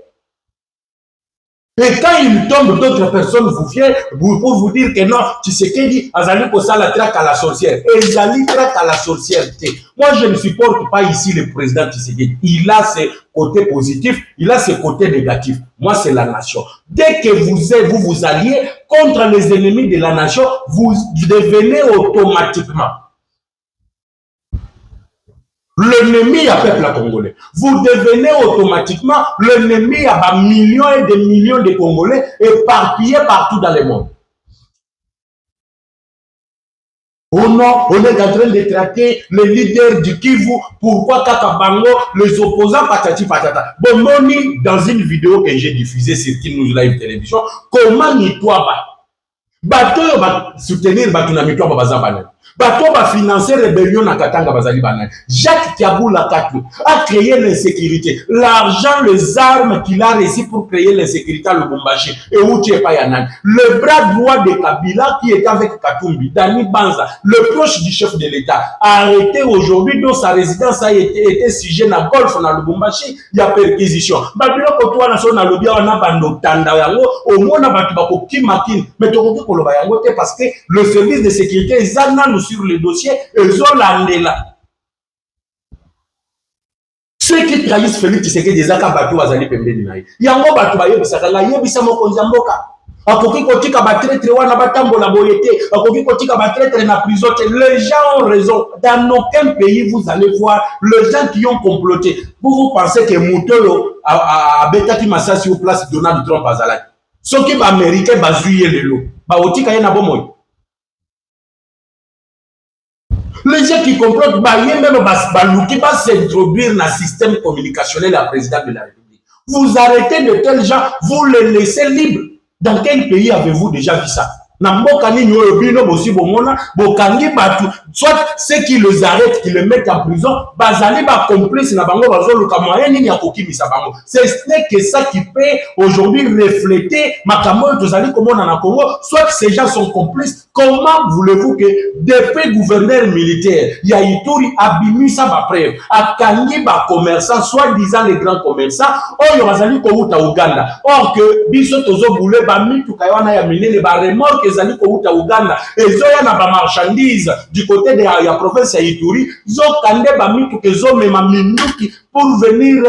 Et quand il tombe, d'autres personnes vous viennent pour vous dire que non, tu sais qu'il dit, Azali Kosa la traque à la sorcière. Et Azali traque à la sorcière. Moi, je ne supporte pas ici le président Tshisekedi. Il a ses côtés positifs, il a ses côtés négatifs. Moi, c'est la nation. Dès que vous alliez contre les ennemis de la nation, vous devenez automatiquement l'ennemi à peuple congolais. Vous devenez automatiquement l'ennemi à millions et des millions de Congolais éparpillés partout dans le monde. Oh non, on est en train de traquer les leaders du Kivu. Pourquoi Kakabango, les opposants patati patata. Bon, Moni, dans une vidéo que j'ai diffusée sur Kinous Live Télévision, comment Nitoaba Bato va soutenir Batunamitoa Babazabane. Bato va financer rébellion à Katanga Bazali Banane. Jacques Kaboula Katou a créé l'insécurité. L'argent, les armes qu'il a reçues pour créer l'insécurité à Lubumbashi et Outi Payanan. Le bras droit de Kabila qui était avec Katumbi, Dani Banza, le proche du chef de l'État, arrêté aujourd'hui dans sa résidence a été sujet à golf dans Lubumbashi. Il y a perquisition. Babilo Kotoua National Lobia on a bando tanda yango au moins on a battu Kimakin. Mais tu comprends qu'on va yango parce que le service de sécurité ils ont sur le dossier, ils ont là. Ceux qui trahissent Félix Tshisekedi des Aka Batou Azali Pembeni Naï. Yango Batou Baye Bisakala, Yebisa Mokonzamboka. Akoki Kotika Batretre Wana Batambo la Boyete, Akoki Kotika Batretre na prison. Les gens ont raison. Dans aucun pays, vous allez voir les gens qui ont comploté. Vous pensez que Moutolo a Betaki Massassi au place Donald Trump Azalaki. Ceux qui sont américains, bazouillent le lot. Baotika Yana Bomoy. Les gens qui complotent, même qui va s'introduire dans le système communicationnel à président de la République. Vous arrêtez de tels gens, vous les laissez libres. Dans quel pays avez-vous déjà vu ça? Na mboka nini oyo bino bosi bomona bokangi batu soit ceux qui les arrêtent qui les mettent en prison bazali ba complice na bango bazoluka moyen nini ya kokimisa bango. Ce n'est que ça qui peut aujourd'hui refléter makambo oyo tozali komona na Congo. Soit ces gens sont complices. Comment voulez-vous que depuis gouverneur militaire ya Ituri abimisa ba preuve akangi ba commerçants soi-disant les grands commerçants oyo bazali kouta Uganda, or que biso tozo boule ba mituka wana ya minene ba remorque ezali kouta Uganda ezoya na ba marchandises du côté de la province ya Ituri zo kande ba mituka ezo mema minduki pour venir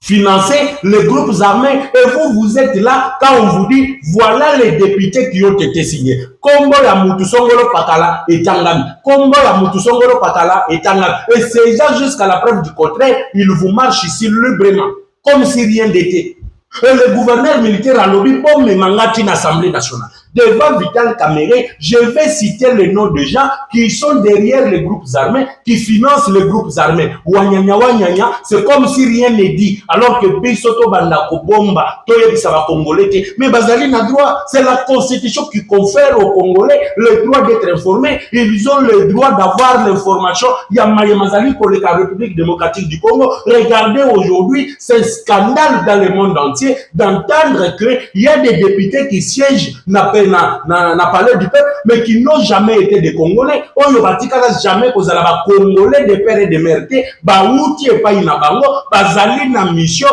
financer les groupes armés, et vous êtes là quand on vous dit voilà les députés qui ont été signés. Kombo ya Mutu Songolo Pakala et Tangami. Kombo ya Mutu Songolo Pakala et Tangami. Et ces gens, jusqu'à la preuve du contraire, ils vous marchent ici librement, comme si rien n'était. Et le gouverneur militaire a lobby pour me mangati une assemblée nationale. Devant Vital Kamere, je vais citer les noms de gens qui sont derrière les groupes armés, qui financent les groupes armés. Wanyanya Wanyanya, c'est comme si rien n'est dit. Alors que Bisoto Bandako Bomba, Toye Bisava Congolais, mais Bazali n'a droit. C'est la constitution qui confère aux Congolais le droit d'être informés. Ils ont le droit d'avoir l'information. Il y a Mayamazali pour la République démocratique du Congo. Regardez aujourd'hui, c'est un scandale dans le monde entier d'entendre qu'il y a des députés qui siègent na palais du peuple, mais qui n'ont jamais été des Congolais. On ne va jamais que les Congolais de père et de mère, Baouti et pas Inabango, Bazali na mission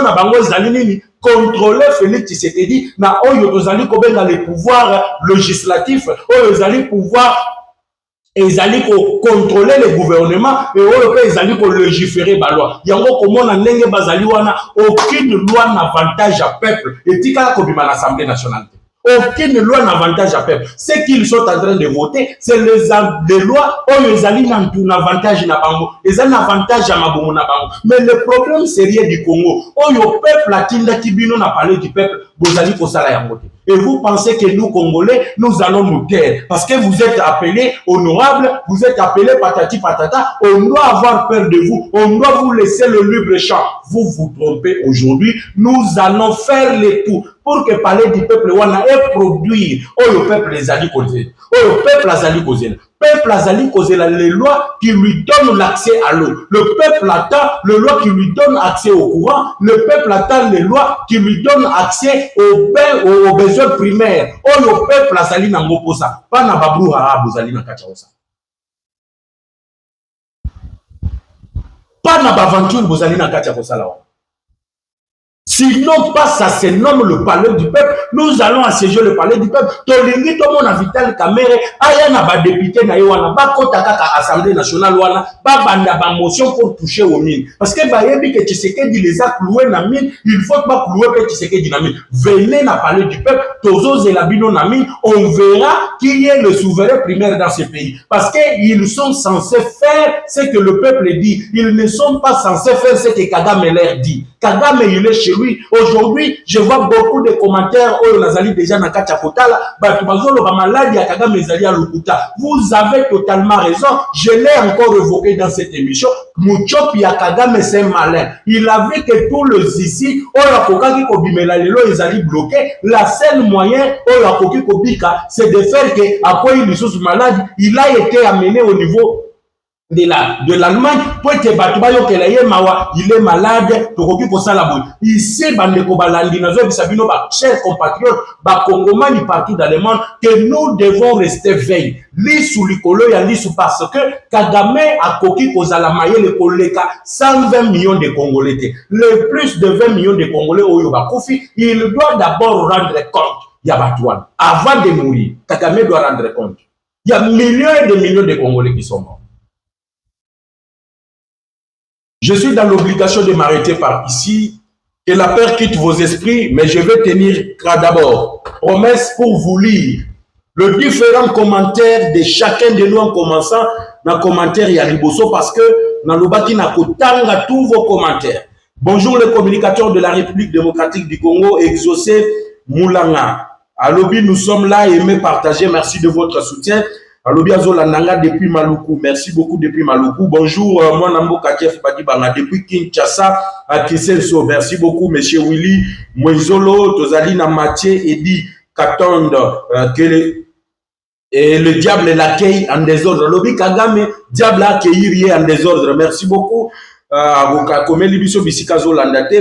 na bango zali contrôler Félix Tshisekedi, na oyo tozali kobenga les pouvoirs législatifs, oyo zali pouvoir et ils allaient contrôler le gouvernement et ils allaient légiférer la loi. Yango komona ndenge bazali wana aucune loi n'avantage à peuple et tika kobima l'Assemblée nationale. Aucune loi n'avantage à peuple. Ce qu'ils sont en train de voter, c'est les lois où ils allaient un avantage na bango, ils ont un avantage à mabongo na bango. Mais le problème sérieux du Congo, où le peuple latin qui bino n'a parlé du peuple, vous allez pour ça la voter. Et vous pensez que nous, Congolais, nous allons nous taire. Parce que vous êtes appelés honorables, vous êtes appelés patati patata, on doit avoir peur de vous, on doit vous laisser le libre champ. Vous vous trompez aujourd'hui, nous allons faire le tout pour que parler du peuple wana et produire. Oh, le peuple les a dit causer. Oh, le peuple les a dit causer. Peuple azali kozela les lois qui lui donnent l'accès à l'eau. Le peuple attend les lois qui lui donnent accès au courant. Le peuple attend les lois qui lui donnent accès aux besoins primaires. Oh, le peuple azali nango posa. Pas na babou arabe azali na kachaosa. Pas na baventure bozali na kachaosa là. Sinon, pas ça se nomme le palais du peuple. Nous allons assiéger le palais du peuple. Tolingi to mon Vital Kamere, aya na ba député na yoana, ba kota kaka assemblée nationale wana, ba banda ba motion pour toucher aux mines. Parce que ba yebi que Tshisekedi les a cloués na mine, il faut pas clouer que Tshisekedi na mine. Venez na palais du peuple, tozo zelabino na mine, on verra qui est le souverain primaire dans ce pays. Parce qu'ils sont censés faire ce que le peuple dit. Ils ne sont pas censés faire ce que Kagame leur dit. Kagame, il est chez lui. Aujourd'hui, je vois beaucoup de commentaires où Nazali déjà na kacha kotala, vous avez totalement raison. Je l'ai encore évoqué dans cette émission. Muchopi ya Kagame, c'est malin. Il a vu que tous les ici, ils allaient bloquer. La seule moyen, c'est de faire que, après une chose malade, il a été amené au niveau de l'Allemagne pour que Batubayo mawa il est malade tokoki ko sala boy ici bandeko balandi nazo bisabino ba chers compatriotes ba congomani partout dans le monde que nous devons rester veille li sous likolo ya li sous parce que Kagame a koki ko zala maye le koleka 120 millions de Congolais le plus de 20 millions de Congolais oyo ba kofi il doit d'abord rendre compte ya Batouane avant de mourir. Kagame doit rendre compte. Il y a millions et des millions de Congolais qui sont morts. Je suis dans l'obligation de m'arrêter par ici. Que la peur quitte vos esprits, mais je vais tenir d'abord promesse pour vous lire le différents commentaires de chacun de nous en commençant dans le commentaire Yaliboso parce que dans le bâti n'a qu'autant tous vos commentaires. Bonjour les communicateurs de la République démocratique du Congo, Exaucé Moulanga. À Lobby, nous sommes là, aimez, partagez, merci de votre soutien. Alobi Azolananga depuis Maluku. Merci beaucoup depuis Maluku. Bonjour, mon Nambo Katief Badibanga depuis Kinshasa à Kiselso. Merci beaucoup, monsieur Willy Moizolo, Tozalina Mathieu, Edi qu'attendent et le diable l'accueille en désordre. Lobi Kagame, diable accueillir en désordre. Merci beaucoup.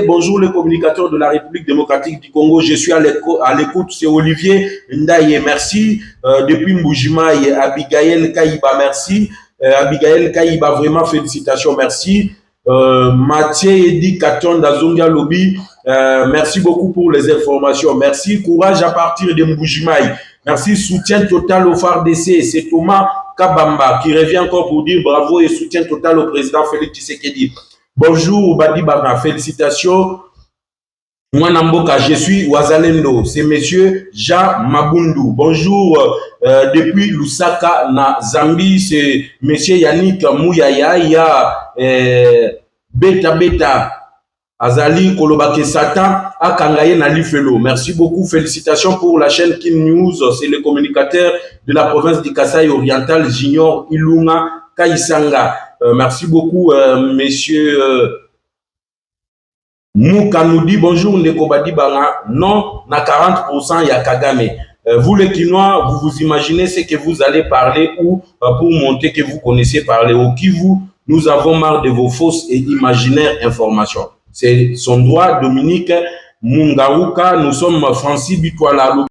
Bonjour les communicateurs de la République démocratique du Congo. Je suis à l'écoute. C'est Olivier Ndaye. Merci. Depuis Mbujima et Abigail Kaïba. Merci. Abigail Kaïba, vraiment félicitations. Merci. Mathieu Edi Katon Dazonga Lobby. Merci beaucoup pour les informations. Merci. Courage à partir de Mbujimai. Merci. Soutien total au FARDC. C'est Thomas Kabamba qui revient encore pour dire bravo et soutien total au président Félix Tshisekedi. Bonjour Badi Bana, félicitations. Moi Namboka, je suis Wazalendo. C'est monsieur Jean Mabundu. Bonjour depuis Lusaka, na Zambie. C'est monsieur Yannick Mouyaya. Il y a Beta Azali Kolobake Satan Akangaye Nalifelo. Merci beaucoup. Félicitations pour la chaîne Kim News. C'est le communicateur de la province du Kasaï oriental, Junior Ilunga Kaisanga. Merci beaucoup, monsieur Mouka nous dit bonjour, Nekobadi Banga. Non, na 40% ya Kagame. Vous les Kinois, vous vous imaginez ce que vous allez parler ou pour montrer que vous connaissez parler au Kivu. Nous avons marre de vos fausses et imaginaires informations. C'est son droit, Dominique Mungaruka. Nous sommes Francis Bitwala.